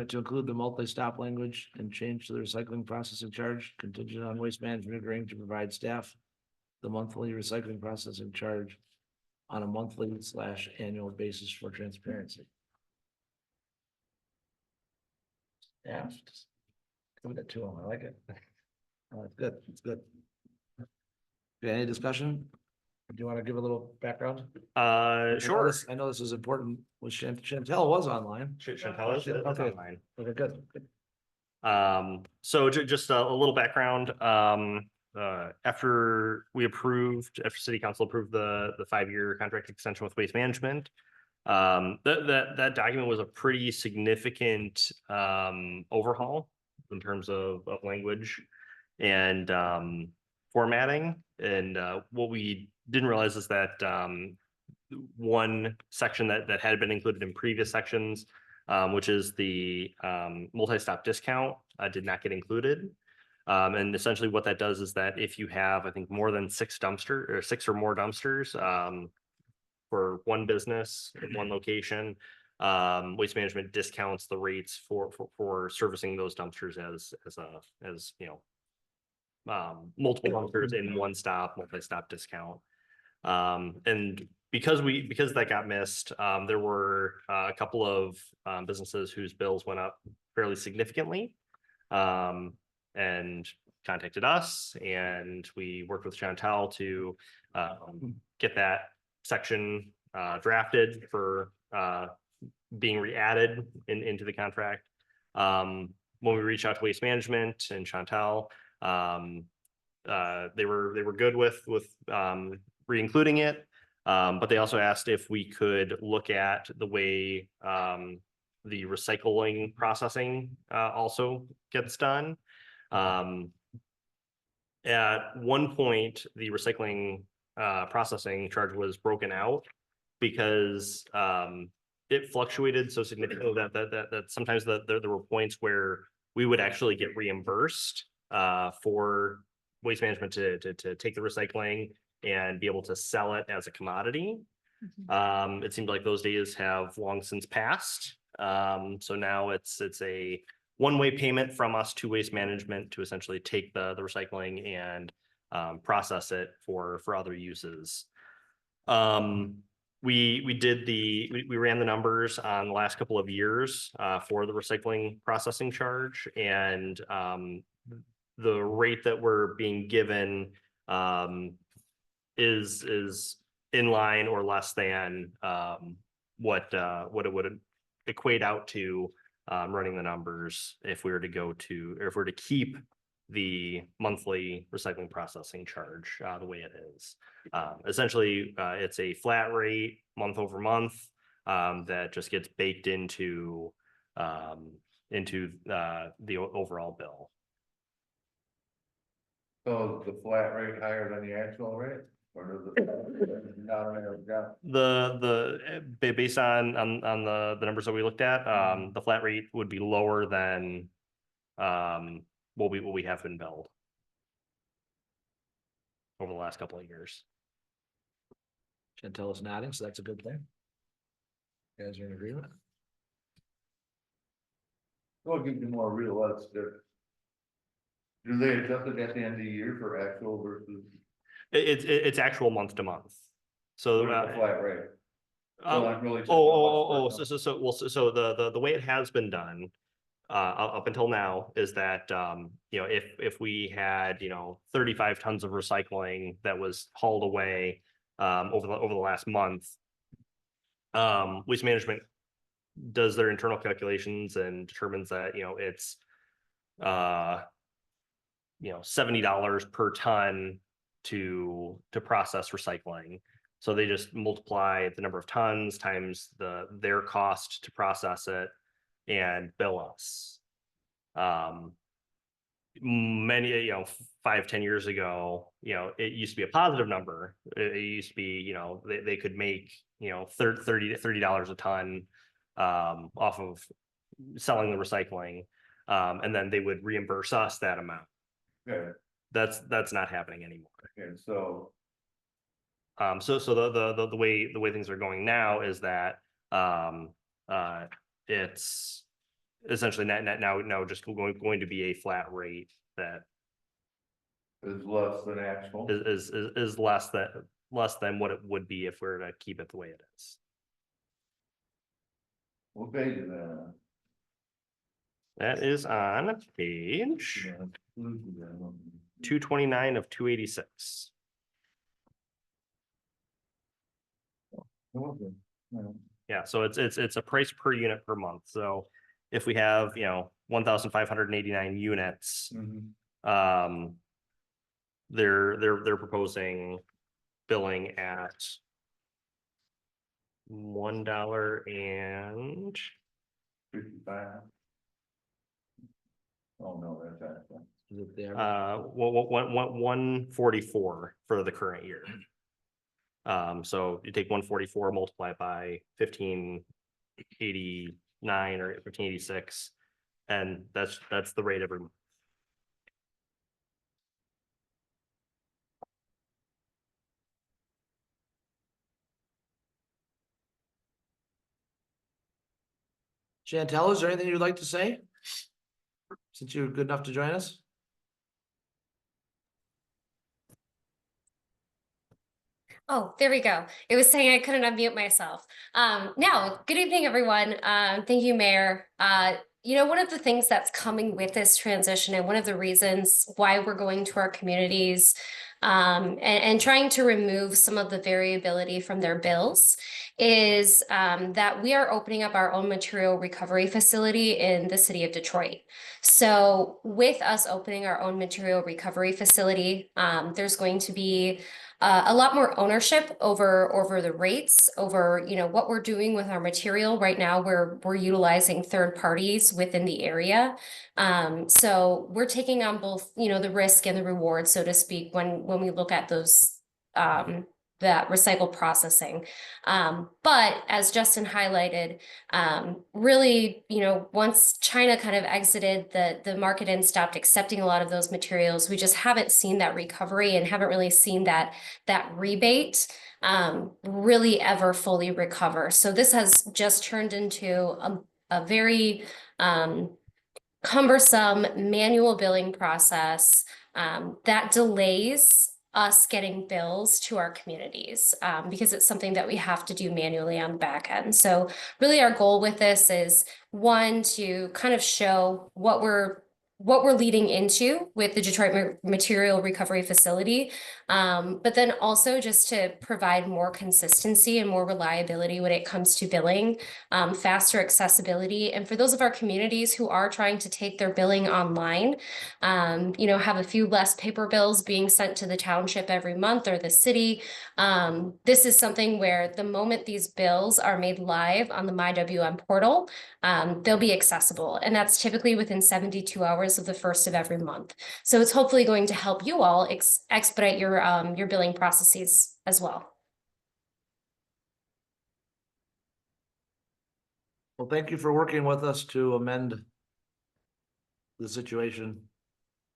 to include the multi-stop language and change to the recycling processing charge contingent on waste management agreeing to provide staff the monthly recycling processing charge on a monthly/annual basis for transparency. Yeah. Give it to them, I like it. It's good, it's good. Okay, any discussion? Do you want to give a little background? Sure. I know this is important. Was Chantel was online. Chantel is Okay. online. Okay, good. So just a little background, after city council approved the 5-year contract extension with Waste Management, that document was a pretty significant, overhaul in terms of language and, formatting. And, what we didn't realize is that, one section that had been included in previous sections, which is the multi-stop discount, did not get included. And essentially what that does is that if you have, I think, more than 6 or more dumpsters for one business in one location, Waste Management discounts the rates for servicing those dumpsters as multiple dumpsters in one stop, multi-stop discount. And because that got missed, there were a couple of businesses whose bills went up fairly significantly, and contacted us, and we worked with Chantel to get that section drafted for being re-added into the contract. When we reached out to Waste Management and Chantel, they were good with re-including it. But they also asked if we could look at the way the recycling processing also gets done. At one point, the recycling processing charge was broken out because it fluctuated so significantly that sometimes there were points where we would actually get reimbursed for Waste Management to take the recycling and be able to sell it as a commodity. It seemed like those days have long since passed. So now it's a one-way payment from us to Waste Management to essentially take the recycling and process it for other uses. We ran the numbers on the last couple of years for the recycling processing charge, and the rate that we're being given is in line or less than what it would equate out to running the numbers if we were to keep the monthly recycling processing charge the way it is. Essentially, it's a flat rate month over month that just gets baked into the overall bill. So is the flat rate higher than the actual rate? Or does it? Based on the numbers that we looked at, the flat rate would be lower than what we have been billed over the last couple of years. Chantel is nodding, so that's a good thing. You guys are in agreement? We'll give you more realistic. Do they adjust it at the end of the year for actual versus? It's actual month to month. So What is the flat rate? So I'm really just- so the way it has been done up until now is that if we had 35 tons of recycling that was hauled away over the last month, Waste Management does their internal calculations and determines that it's $70 per ton to process recycling. So they just multiply the number of tons times their cost to process it and bill us. Many, 5-10 years ago, it used to be a positive number. It used to be, they could make, $30 a ton off of selling the recycling. And then they would reimburse us that amount. Okay, That's not happening anymore. okay, so, So the way things are going now is that it's essentially now just going to be a flat rate that it's less than actual. is less than what it would be if we were to keep it the way it is. What page is that on? That is on page 229 of 286. Okay. Yeah. Yeah, so it's a price per unit per month. So if we have 1,589 units, Mhm. they're proposing billing at $1 and 55. Oh, no, that's actually. Is it there? 144 for the current year. So you take 144, multiply it by 1589 or 1586, and that's the rate every month. Chantel, is there anything you'd like to say? Since you're good enough to join us? Oh, there we go. It was saying I couldn't unmute myself. No, good evening, everyone. Thank you, Mayor. One of the things that's coming with this transition and one of the reasons why we're going to our communities and trying to remove some of the variability from their bills is that we are opening up our own material recovery facility in the city of Detroit. So with us opening our own material recovery facility, there's going to be a lot more ownership over the rates, over what we're doing with our material. Right now, we're utilizing third parties within the area, so we're taking on both the risk and the reward, so to speak, when we look at those that recycle processing. But as Justin highlighted, really, once China kind of exited the market and stopped accepting a lot of those materials, we just haven't seen that recovery and haven't really seen that rebate really ever fully recover. So this has just turned into a very cumbersome manual billing process that delays us getting bills to our communities because it's something that we have to do manually on the back end. So really our goal with this is, one, to kind of show what we're leading into with the Detroit Material Recovery Facility, but then also just to provide more consistency and more reliability when it comes to billing, faster accessibility. And for those of our communities who are trying to take their billing online, have a few less paper bills being sent to the township every month or the city. This is something where the moment these bills are made live on the MyWM portal, they'll be accessible. And that's typically within 72 hours of the first of every month. So it's hopefully going to help you all expedite your billing processes as well. Well, thank you for working with us to amend the situation.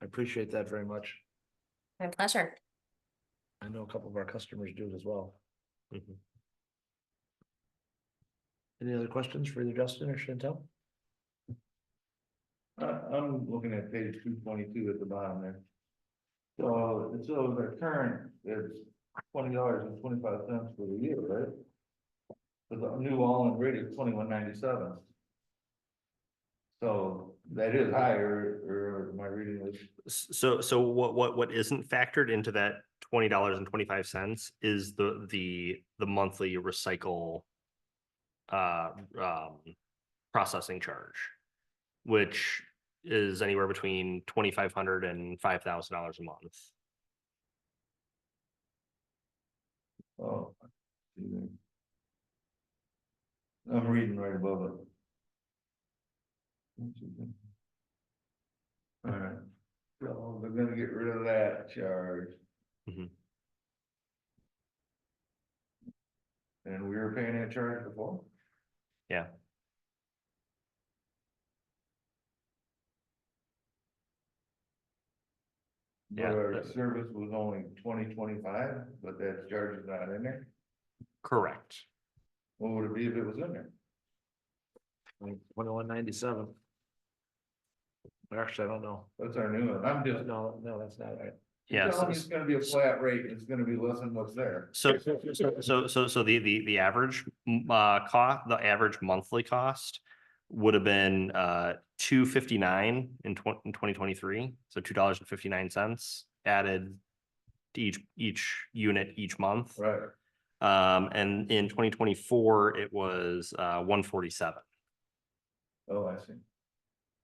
I appreciate that very much. My pleasure. I know a couple of our customers do as well. Any other questions for either Justin or Chantel? I'm looking at page 222 at the bottom there. So the current is $20.25 for the year, right? But the new all-in rate is $21.97. So that is higher, or am I reading this? So what isn't factored into that $20.25 is the monthly recycle processing charge, which is anywhere between $2,500 and $5,000 a month. Oh. I'm reading right above it. Alright, so they're gonna get rid of that charge. Mhm. And we were paying that charge before? Yeah. But Yeah, our that- service was only 2025, but that charge is not in there. Correct. What would it be if it was in there? 2197. Actually, I don't know. That's our new one, I'm just. No, that's not right. Yeah. Telling me it's gonna be a flat rate, it's gonna be less than what's there. So the average the average monthly cost would have been $2.59 in 2023, so $2.59 added to each unit each month. Right. And in 2024, it was $1.47. Oh, I see.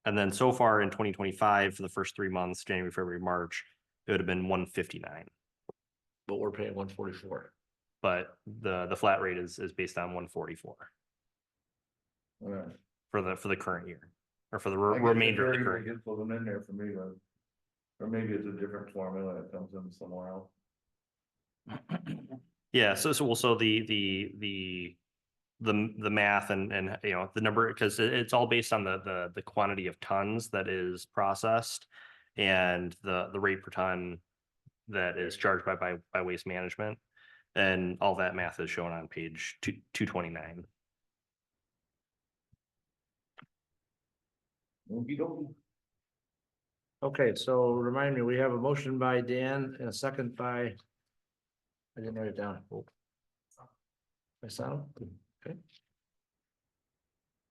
And then so far in 2025, for the first 3 months, January, February, March, it would have been $1.59. But we're paying 144. But the flat rate is based on 144 Alright. for the current year, or for the I guess remainder of the Jerry current year. just put them in there for me, but. Or maybe it's a different formula that comes in somewhere else. Yeah, so the math and you know, the number, because it's all based on the quantity of tons that is processed and the rate per ton that is charged by Waste Management. And all that math is shown on page 229. Okey-dokey. Okay, so remind me, we have a motion by Dan and a second by. I didn't write it down. Myself, okay.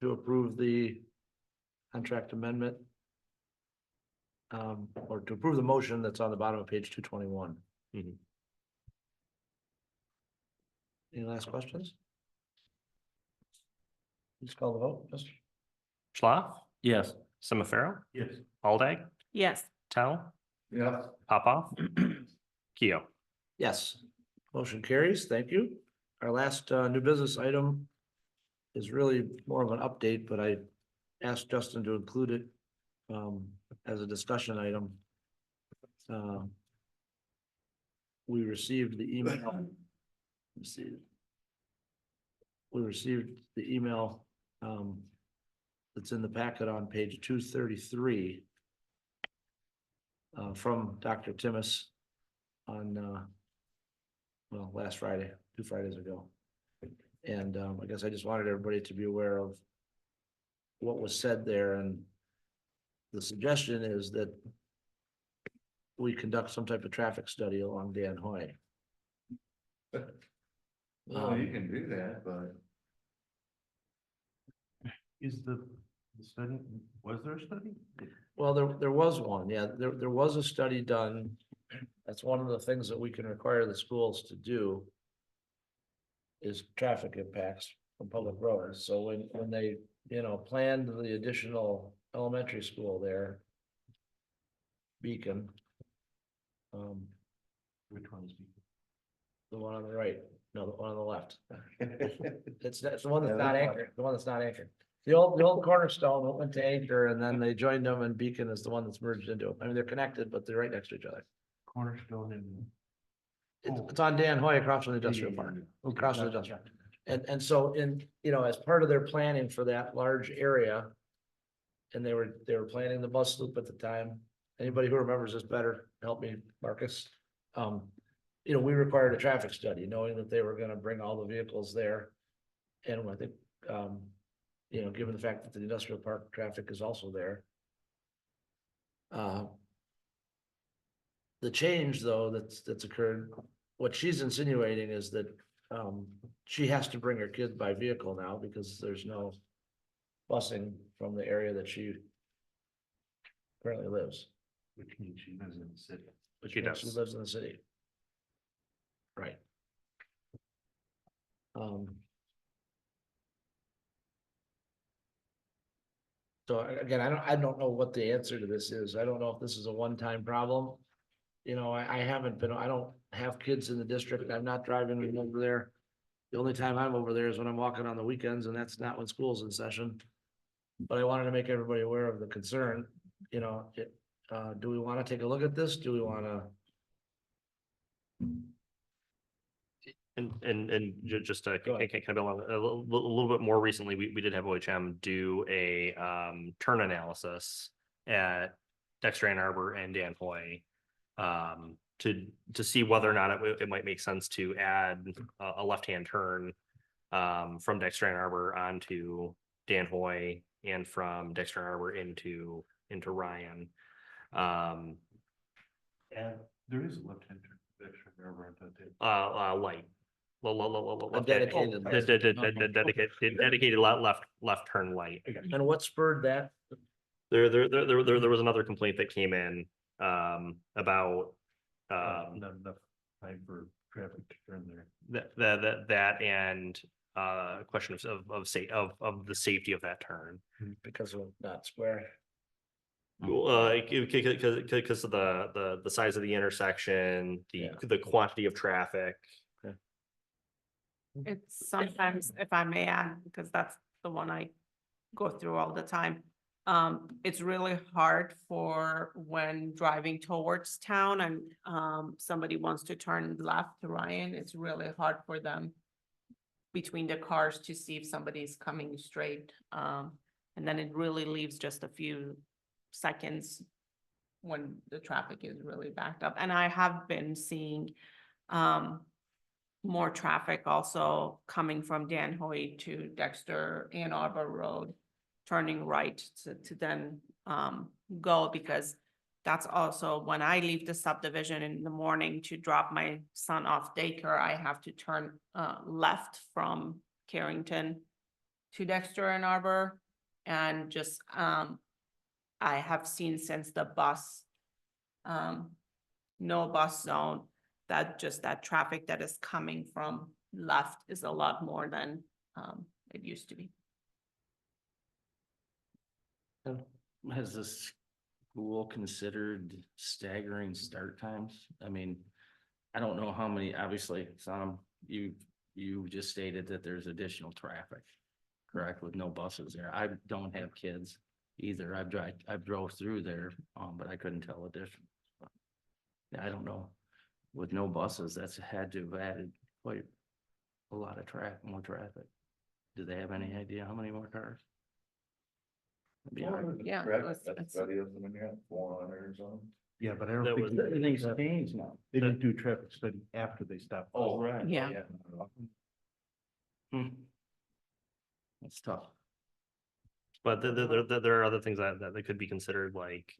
To approve the contract amendment. Or to approve the motion that's on the bottom of page 221. Mhm. Any last questions? Please call the vote, Mr. Schlaf, Yes. Semi-Pharaoh, Yes. Aldag, Yes. Tell, Yeah, Popoff, Keo. Yes, motion carries. Thank you. Our last new business item is really more of an update, but I asked Justin to include it as a discussion item. We received the email. Let's see. We received the email that's in the packet on page 233 from Dr. Timmis on well, last Friday, 2 Fridays ago. And I guess I just wanted everybody to be aware of what was said there, and the suggestion is that we conduct some type of traffic study along Dan Hoy. well, you can do that, but Is the study, was there a study? Well, there was one, yeah, there was a study done. That's one of the things that we can require the schools to do. Is traffic impacts from public roads, so when they, planned the additional elementary school there. Beacon. Which one's? The one on the right, no, the one on the left. It's the one that's not anchored, the one that's not anchored. The old Cornerstone went to anchor, and then they joined them, and Beacon is the one that's merged into it. I mean, they're connected, but they're right next to each other. Cornerstone and. It's on Dan Hoy across from the industrial park, across from the industrial. And so as part of their planning for that large area. And they were planning the bus loop at the time. Anybody who remembers this better, help me, Marcus. We required a traffic study, knowing that they were gonna bring all the vehicles there. And I think, given the fact that the industrial park traffic is also there. The change, though, that's occurred, what she's insinuating is that she has to bring her kids by vehicle now because there's no busing from the area that she currently lives. Which means she lives in the city. Which She means she does. lives in the city. Right. So again, I don't know what the answer to this is. I don't know if this is a one-time problem. You know, I haven't been, I don't have kids in the district. I'm not driving them over there. The only time I'm over there is when I'm walking on the weekends, and that's not when school's in session. But I wanted to make everybody aware of the concern, you know, do we want to take a look at this? Do we want to? And just to Go ahead. kind of along a little bit more recently, we did have OHM do a turn analysis at Dexter Ann Arbor and Dan Hoy. To see whether or not it might make sense to add a left-hand turn from Dexter Ann Arbor onto Dan Hoy and from Dexter Ann Arbor into Ryan. And there is a left-hand turn section there around that table. Light. dedicated left. Dedicated left turn light. And what spurred that? There was another complaint that came in about Not enough time for traffic to turn there. that and question of the safety of that turn. Because of not square. Because of the size of the intersection, the quantity of traffic. It's sometimes, if I may add, because that's the one I go through all the time. It's really hard for when driving towards town and somebody wants to turn left to Ryan, it's really hard for them between the cars to see if somebody's coming straight. And then it really leaves just a few seconds when the traffic is really backed up. And I have been seeing more traffic also coming from Dan Hoy to Dexter Ann Arbor Road, turning right to then go, because that's also when I leave the subdivision in the morning to drop my son off daycare, I have to turn left from Carrington to Dexter Ann Arbor. And just I have seen since the bus no bus zone, that just that traffic that is coming from left is a lot more than it used to be. Has the school considered staggering start times? I mean, I don't know how many, obviously, some, you just stated that there's additional traffic, correct, with no buses there. I don't have kids either. I've drove through there, but I couldn't tell the difference. I don't know. With no buses, that's had to have added quite a lot of more traffic. Do they have any idea how many more cars? Yeah, That's study of them in here, 400 or something. Yeah, but I don't That think. was- Everything's changed now. They didn't do a traffic study after they stopped. Oh, right. Yeah. It's tough. But there are other things that could be considered, like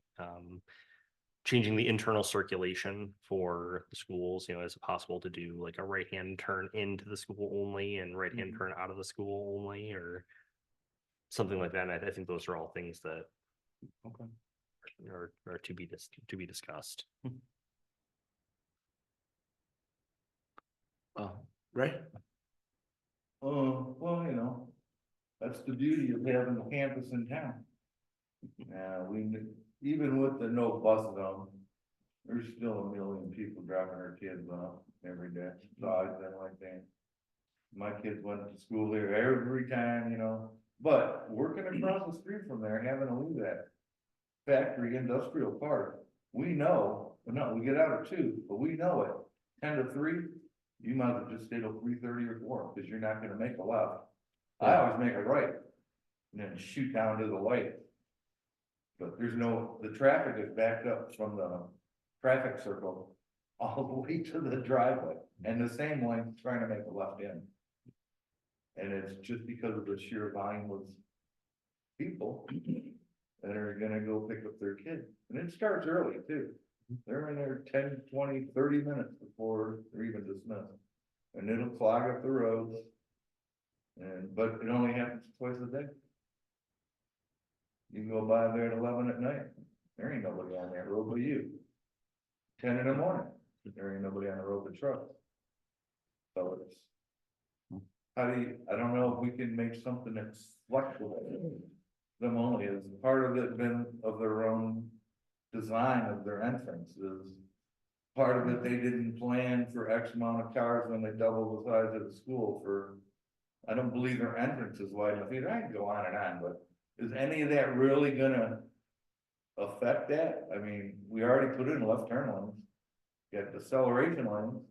changing the internal circulation for the schools. You know, is it possible to do like a right-hand turn into the school only and right-hand turn out of the school only, or something like that? And I think those are all things that are to be discussed. Right? Oh, well, you know, that's the beauty of having a campus in town. Even with the no bus zone, there's still a million people dropping their kids off every day. It's always been like that. My kids went to school there every time, you know, but working across the street from there, having to leave that factory industrial park, we know, well, no, we get out at 2, but we know it, 10 to 3, you might have just stay till 3:30 or 4, because you're not gonna make a left. I always make a right, and then shoot down to the light. But the traffic is backed up from the traffic circle all the way to the driveway, and the same lane trying to make a left in. And it's just because of the sheer volume of people that are gonna go pick up their kids, and it starts early too. They're in there 10, 20, 30 minutes before they're even dismissed, and it'll clog up the roads. But it only happens twice a day. You can go by there at 11 at night, there ain't nobody on that road but you. 10 in the morning, there ain't nobody on the road but trucks. So I don't know if we can make something that's flexible, them only, is part of it been of their own design of their entrances. Part of it, they didn't plan for X amount of cars when they doubled the size of the school for. I don't believe their entrance is wide enough either. I can go on and on, but is any of that really gonna affect that? I mean, we already put in left turn lanes. Got deceleration lanes,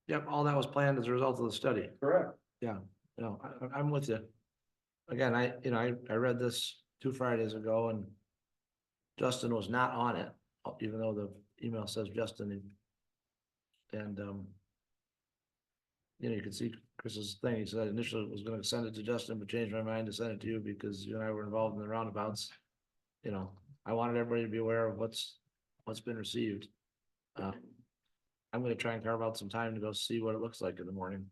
Yep, all that was planned as a result of the study. correct? No, I'm with you. Again, I read this 2 Fridays ago and Justin was not on it, even though the email says Justin. And, you can see Chris's thing. He said initially was gonna send it to Justin, but changed my mind to send it to you because you and I were involved in the roundabouts. I wanted everybody to be aware of what's been received. I'm gonna try and carve out some time to go see what it looks like in the morning.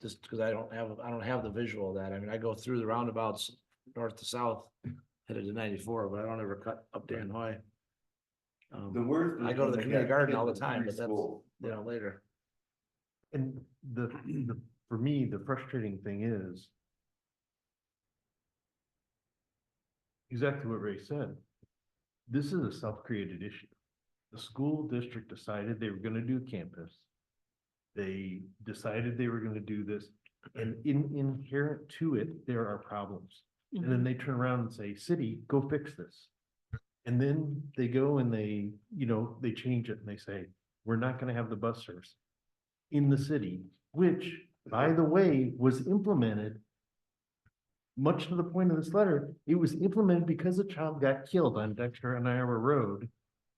Just because I don't have the visual of that. I mean, I go through the roundabouts north to south, headed to 94, but I don't ever cut up Dan Hoy. The worst. I is go to when the they community got garden kids all the in time, but that's, preschool. later. And for me, the frustrating thing is exactly what Ray said. This is a self-created issue. The school district decided they were gonna do campus. They decided they were gonna do this, and inherent to it, there are problems. And then they turn around and say, city, go fix this. And then they go and they change it and they say, we're not gonna have the bus service in the city, which, by the way, was implemented. Much to the point of this letter, it was implemented because a child got killed on Dexter and Iowa Road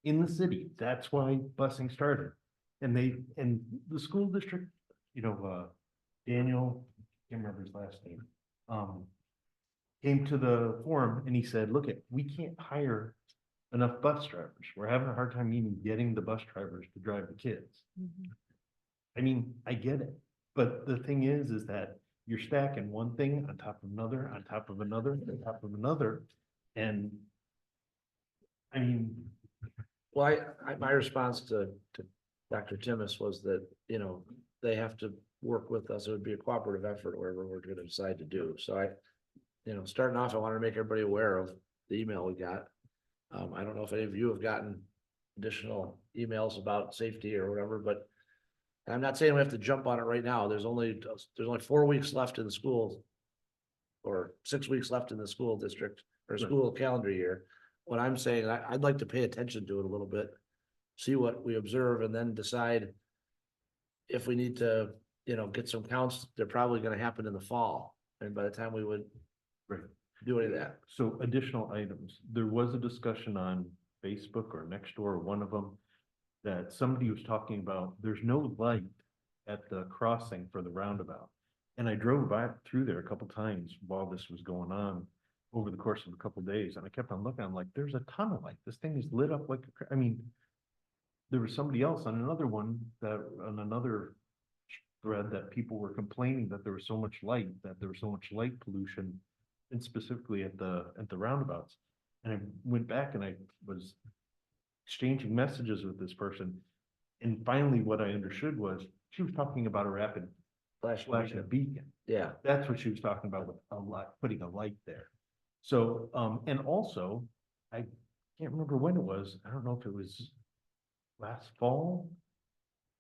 in the city. That's why busing started. And the school district, Daniel, can't remember his last name, came to the forum and he said, look, we can't hire enough bus drivers. We're having a hard time even getting the bus drivers to drive the kids. I mean, I get it, but the thing is that you're stacking one thing on top of another, on top of another, on top of another, and I mean. Well, my response to Dr. Timmons was that, they have to work with us. It would be a cooperative effort, wherever we're gonna decide to do. So starting off, I wanted to make everybody aware of the email we got. I don't know if any of you have gotten additional emails about safety or whatever, but I'm not saying we have to jump on it right now. There's only 4 weeks left in the school, or 6 weeks left in the school district or school calendar year. What I'm saying, I'd like to pay attention to it a little bit, see what we observe, and then decide if we need to, get some counts. They're probably going to happen in the fall, and by the time we would do any of that. So additional items, there was a discussion on Facebook or Nextdoor, one of them, that somebody was talking about, there's no light at the crossing for the roundabout. And I drove back through there a couple times while this was going on over the course of a couple days, and I kept on looking, I'm like, there's a ton of light. This thing is lit up like, there was somebody else on another one on another thread that people were complaining that there was so much light, pollution, and specifically at the roundabouts. And I went back and I was exchanging messages with this person. And finally, what I understood was she was talking about a rapid flashing beacon. Yeah. That's what she was talking about with putting a light there. So, and also, I can't remember when it was. I don't know if it was last fall.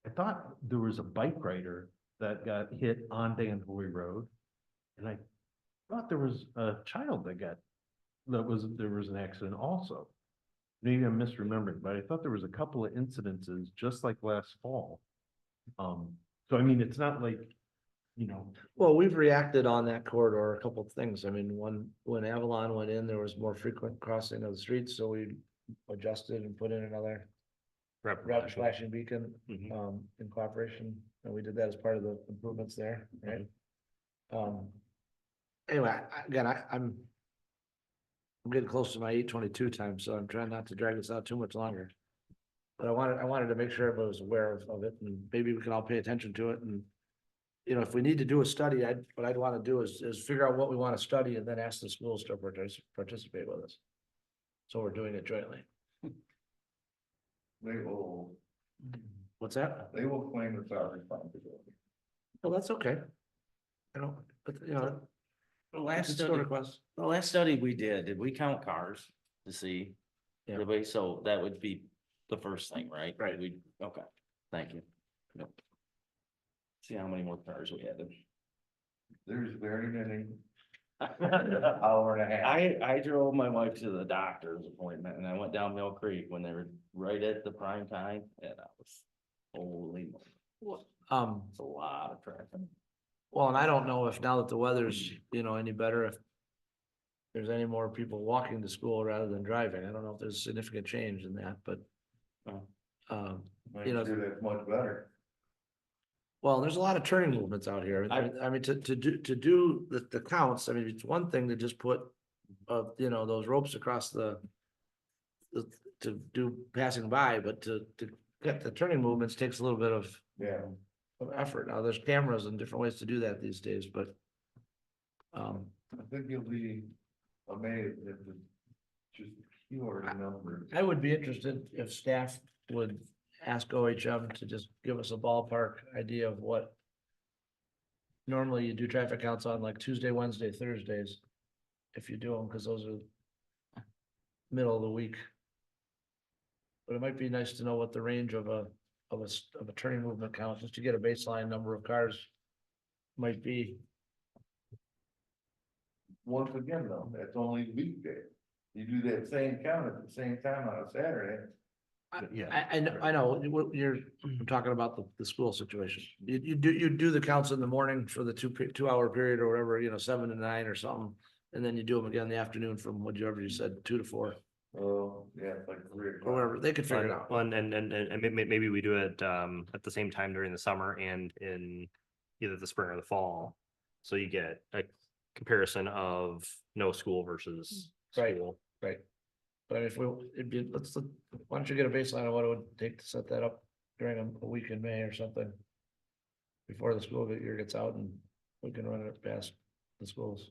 I thought there was a bike rider that got hit on Dan Hoy Road. And I thought there was a child there was an accident also. Maybe I'm misremembering, but I thought there was a couple of incidences just like last fall. So I mean, it's not like, Well, we've reacted on that corridor, a couple of things. I mean, when Avalon went in, there was more frequent crossing of the streets, so we adjusted and put in another rapid flashing beacon, in cooperation, and we did that as part of the improvements there, right? Anyway, I'm getting close to my 8:22 time, so I'm trying not to drag this out too much longer. But I wanted to make sure everybody was aware of it, and maybe we can all pay attention to it, and if we need to do a study, what I'd want to do is figure out what we want to study and then ask the schools to participate with us. So we're doing it jointly. They will, What's that? they will claim it's our responsibility. Well, that's okay. But The last Let's go study, to questions. the last study we did we count cars to see? Yeah. Did we? So that would be the first thing, right? Right. We, okay, thank you. Yep. See how many more cars we had. There's very many. Hour and a half. I drove my wife to the doctor's appointment and I went down Mill Creek when they were right at the prime time and I was, holy, moly, it's a lot of traffic. Well, and I don't know if now that the weather's, any better, if there's any more people walking to school rather than driving. I don't know if there's significant change in that, but Oh. um, I'm you know- sure that's much better. well, there's a lot of turning movements out here. I mean, to do the counts, I mean, it's one thing to just put those ropes across to do passing by, but to get the turning movements takes a little bit of Yeah. effort. Now, there's cameras and different ways to do that these days, but I think you'll be amazed at the just pure numbers. I would be interested if staff would ask OHM to just give us a ballpark idea of what normally you do traffic counts on like Tuesday, Wednesday, Thursdays. If you do them, because those are middle of the week. But it might be nice to know what the range of a turning movement count, just to get a baseline number of cars might be. Once again, though, that's only weekday. You do that same count at the same time on a Saturday. Yeah. I know, you're talking about the school situation. You do the counts in the morning for the 2 hour period or whatever, 7 to 9 or something. And then you do them again in the afternoon from whatever you said, 2 to 4, Oh, yeah, it's like 3 or o'clock. whatever. They could figure it out. Well, and maybe we do it at the same time during the summer and in either the spring or the fall. So you get a comparison of no school versus Right. school. Right. But if why don't you get a baseline of what it would take to set that up during a week in May or something? Before the school year gets out and we can run it past the schools.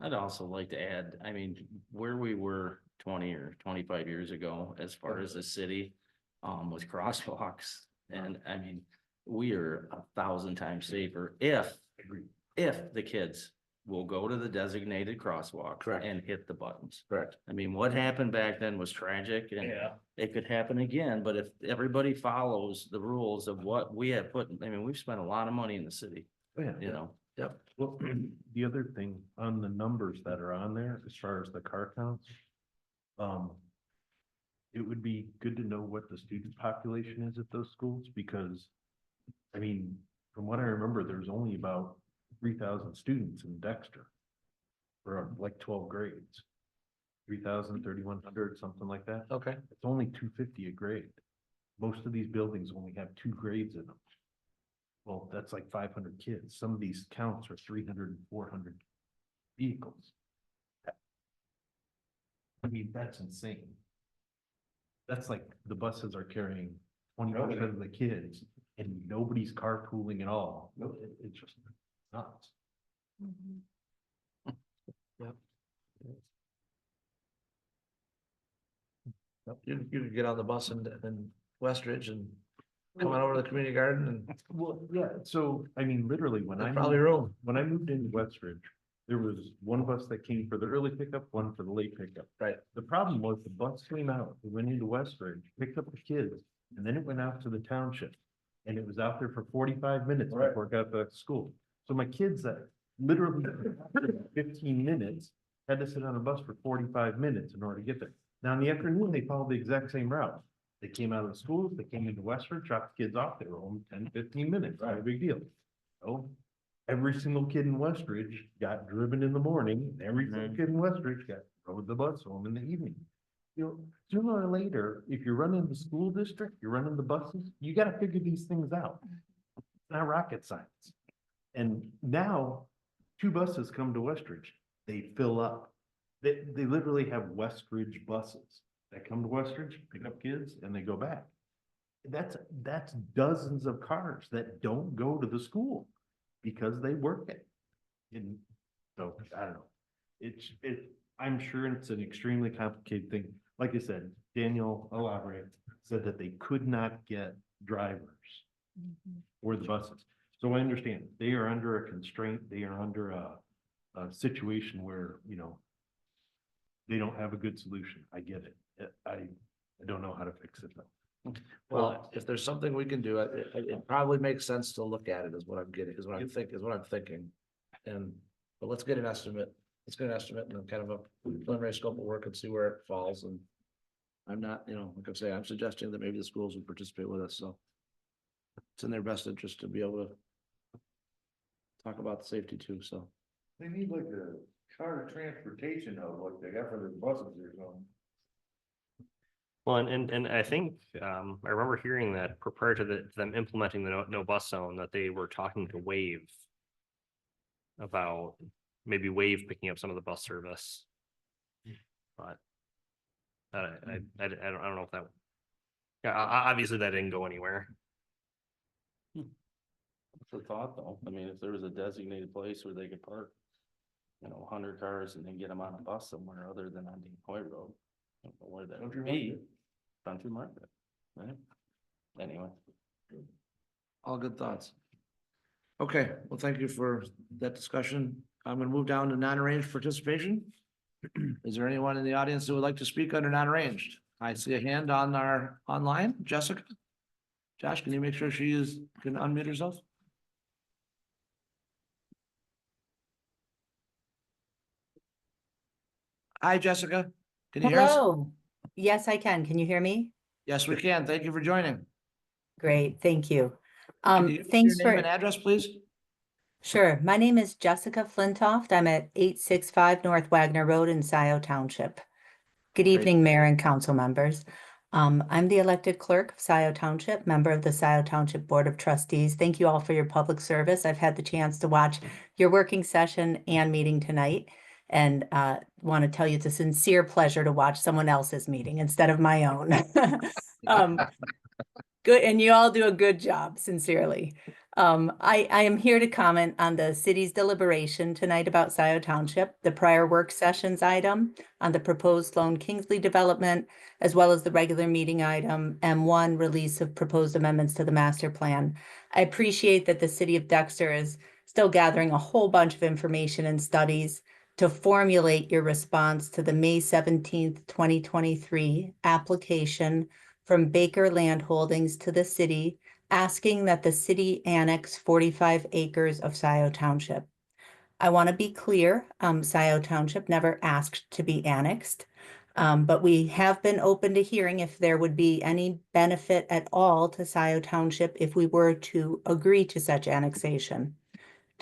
I'd also like to add, I mean, where we were 20 or 25 years ago, as far as the city, with crosswalks. And I mean, we are 1,000 times safer if the kids will go to the designated crosswalk. Correct. And hit the buttons. Correct. I mean, what happened back then was tragic and it could happen again, but if everybody follows the rules of what we have put, I mean, we've spent a lot of money in the city, Yeah. you know? Yep. Well, the other thing on the numbers that are on there, as far as the car counts. It would be good to know what the student population is at those schools, because. I mean, from what I remember, there's only about 3,000 students in Dexter. For like 12 grades. 3,000, 3,100, something like that. Okay. It's only 250 a grade. Most of these buildings only have 2 grades in them. Well, that's like 500 kids. Some of these counts are 300 and 400 vehicles. I mean, that's insane. That's like the buses are carrying 20% of the kids and nobody's carpooling at all. It's just nuts. You could get on the bus in Westridge and come on over to the community garden and Well, yeah, so, I mean, literally, there's probably room. when I moved into Westridge, there was one bus that came for the early pickup, one for the late pickup. Right. The problem was the bus came out, it went into Westridge, picked up the kids, and then it went out to the township. And it was out there for 45 minutes Right. before it got back to school. So my kids that literally 15 minutes had to sit on a bus for 45 minutes in order to get there. Now in the afternoon, they followed the exact same route. They came out of the schools, they came into Westford, dropped the kids off, they were home 10, 15 minutes, not a big deal. So every single kid in Westridge got driven in the morning, and every single kid in Westridge rode the bus home in the evening. You know, sooner or later, if you're running the school district, you're running the buses, you gotta figure these things out. It's not rocket science. And now, 2 buses come to Westridge, they fill up. They literally have Westridge buses that come to Westridge, pick up kids, and they go back. That's dozens of cars that don't go to the school because they work it. And so, I don't know. I'm sure it's an extremely complicated thing. Like I said, Daniel Alabre said that they could not get drivers for the buses. So I understand, they are under a constraint, they are under a situation where, you know, they don't have a good solution. I get it. I don't know how to fix it though. Well, if there's something we can do, it probably makes sense to look at it is what I'm getting, is what I'm thinking. And, but let's get an estimate. Let's get an estimate and then kind of a preliminary scope of work and see where it falls. And I'm not, you know, like I say, I'm suggesting that maybe the schools would participate with us, so it's in their best interest to be able to talk about the safety too, so. They need like a car transportation of what they got for their buses or something. Well, and I think, I remember hearing that prior to them implementing the no bus zone, that they were talking to Wave about maybe Wave picking up some of the bus service. But I don't know if that, yeah, obviously that didn't go anywhere. What's the thought though? I mean, if there was a designated place where they could park, you know, 100 cars and then get them on a bus somewhere other than on Dean Hoy Road. I don't know where that would be. Country Market, right? Anyway. All good thoughts. Okay, well, thank you for that discussion. I'm gonna move down to non-arranged participation. Is there anyone in the audience who would like to speak under non-arranged? I see a hand on our online. Jessica? Josh, can you make sure she can unmute herself? Hi, Jessica. Can you hear us? Hello. Yes, I can. Can you hear me? Yes, we can. Thank you for joining. Great, thank you. Can you give us Thanks your name for, and address, please? sure. My name is Jessica Flintoff. I'm at 865 North Wagner Road in Scioto Township. Good Great. evening, Mayor and council members. I'm the elected clerk of Scioto Township, member of the Scioto Township Board of Trustees. Thank you all for your public service. I've had the chance to watch your working session and meeting tonight. And want to tell you it's a sincere pleasure to watch someone else's meeting instead of my own. Good, and you all do a good job, sincerely. I am here to comment on the city's deliberation tonight about Scioto Township, the prior work sessions item on the proposed Sloan Kingsley development, as well as the regular meeting item, M1, release of proposed amendments to the master plan. I appreciate that the city of Dexter is still gathering a whole bunch of information and studies to formulate your response to the May 17th, 2023 application from Baker Land Holdings to the city, asking that the city annex 45 acres of Scioto Township. I want to be clear, Scioto Township never asked to be annexed, but we have been open to hearing if there would be any benefit at all to Scioto Township if we were to agree to such annexation.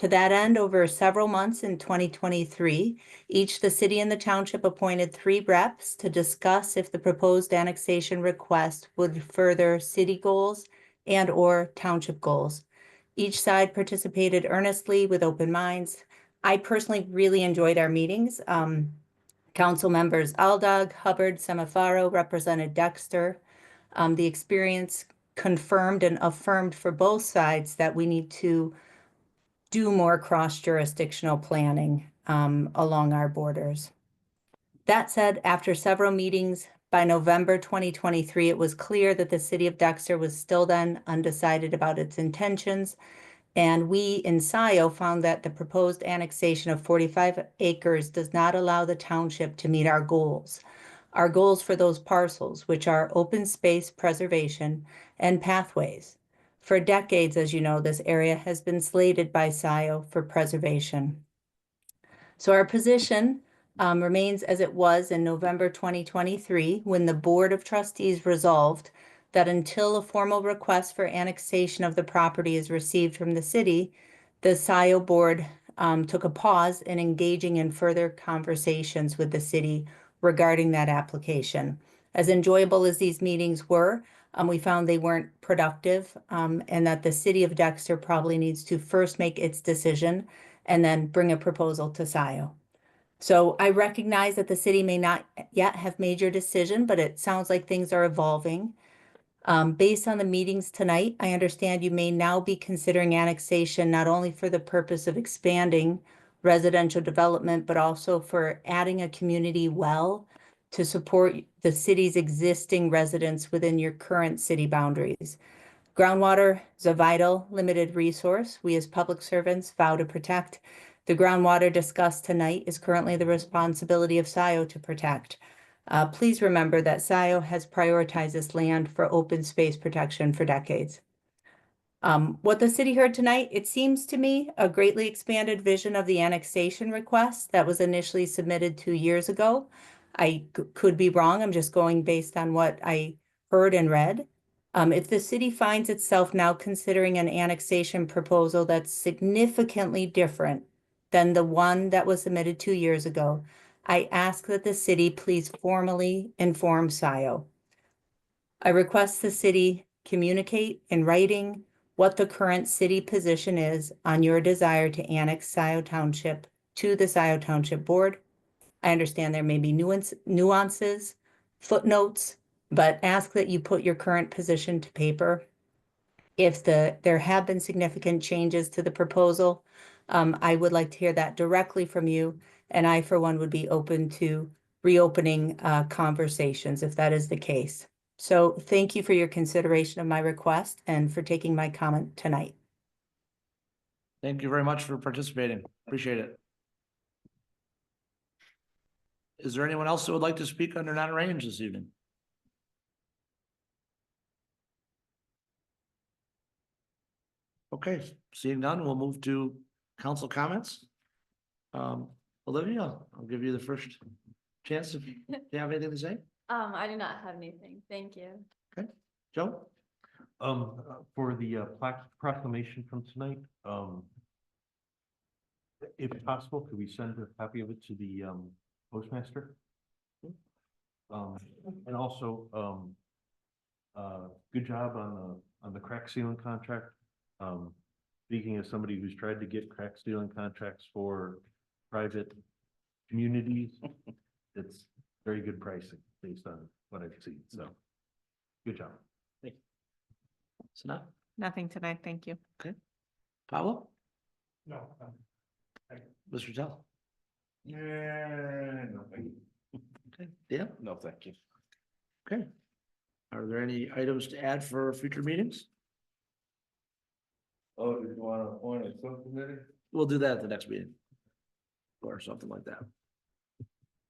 To that end, over several months in 2023, each the city and the township appointed 3 reps to discuss if the proposed annexation request would further city goals and or township goals. Each side participated earnestly with open minds. I personally really enjoyed our meetings. Council members Aldag, Hubbard, Semifaro represented Dexter. The experience confirmed and affirmed for both sides that we need to do more cross-jurisdictional planning along our borders. That said, after several meetings, by November 2023, it was clear that the city of Dexter was still then undecided about its intentions. And we in Scioto found that the proposed annexation of 45 acres does not allow the township to meet our goals. Our goals for those parcels, which are open space preservation and pathways. For decades, as you know, this area has been slated by Scioto for preservation. So our position remains as it was in November 2023, when the Board of Trustees resolved that until a formal request for annexation of the property is received from the city, the Scioto Board took a pause in engaging in further conversations with the city regarding that application. As enjoyable as these meetings were, we found they weren't productive, and that the city of Dexter probably needs to first make its decision and then bring a proposal to Scioto. So I recognize that the city may not yet have made your decision, but it sounds like things are evolving. Based on the meetings tonight, I understand you may now be considering annexation not only for the purpose of expanding residential development, but also for adding a community well to support the city's existing residents within your current city boundaries. Groundwater is a vital, limited resource we as public servants vow to protect. The groundwater discussed tonight is currently the responsibility of SIO to protect. Please remember that SIO has prioritized this land for open space protection for decades. What the city heard tonight, it seems to me a greatly expanded vision of the annexation request that was initially submitted 2 years ago. I could be wrong. I'm just going based on what I heard and read. If the city finds itself now considering an annexation proposal that's significantly different than the one that was submitted 2 years ago, I ask that the city please formally inform SIO. I request the city communicate in writing what the current city position is on your desire to annex SIO Township to the SIO Township Board. I understand there may be nuances, footnotes, but ask that you put your current position to paper. If there have been significant changes to the proposal, I would like to hear that directly from you. And I, for one, would be open to reopening conversations if that is the case. So thank you for your consideration of my request and for taking my comment tonight. Thank you very much for participating. Appreciate it. Is there anyone else who would like to speak under non-arranged this evening? Okay, seeing none, we'll move to council comments. Olivia, I'll give you the first chance if you have anything to say. I do not have anything. Thank you. Joe? For the proclamation from tonight, if possible, could we send a copy of it to the postmaster? And also, good job on the crack sealing contract. Speaking as somebody who's tried to get crack sealing contracts for private communities, it's very good pricing based on what I've seen, so good job. Sana? Nothing tonight, thank you. Pablo? No. Mr. Tell? Yeah, no, thank you. Okay, Dan? No, thank you. Okay. Are there any items to add for future meetings? Oh, did you want to appoint a subcommittee? We'll do that at the next meeting. Or something like that.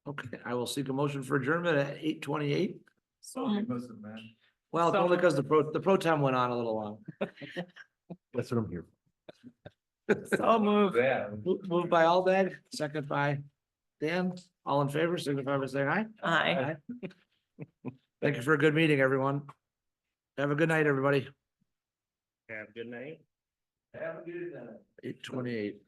Okay, I will seek a motion for adjournment at 8:28. Well, it's only because the pro tem went on a little long. That's what I'm here So move. Yeah. Moved by Aldag, second by Dan. All in favor, signify by saying aye. Aye. Thank you for a good meeting, everyone. Have a good night, everybody. Have a good night. Have a good night. 8:28.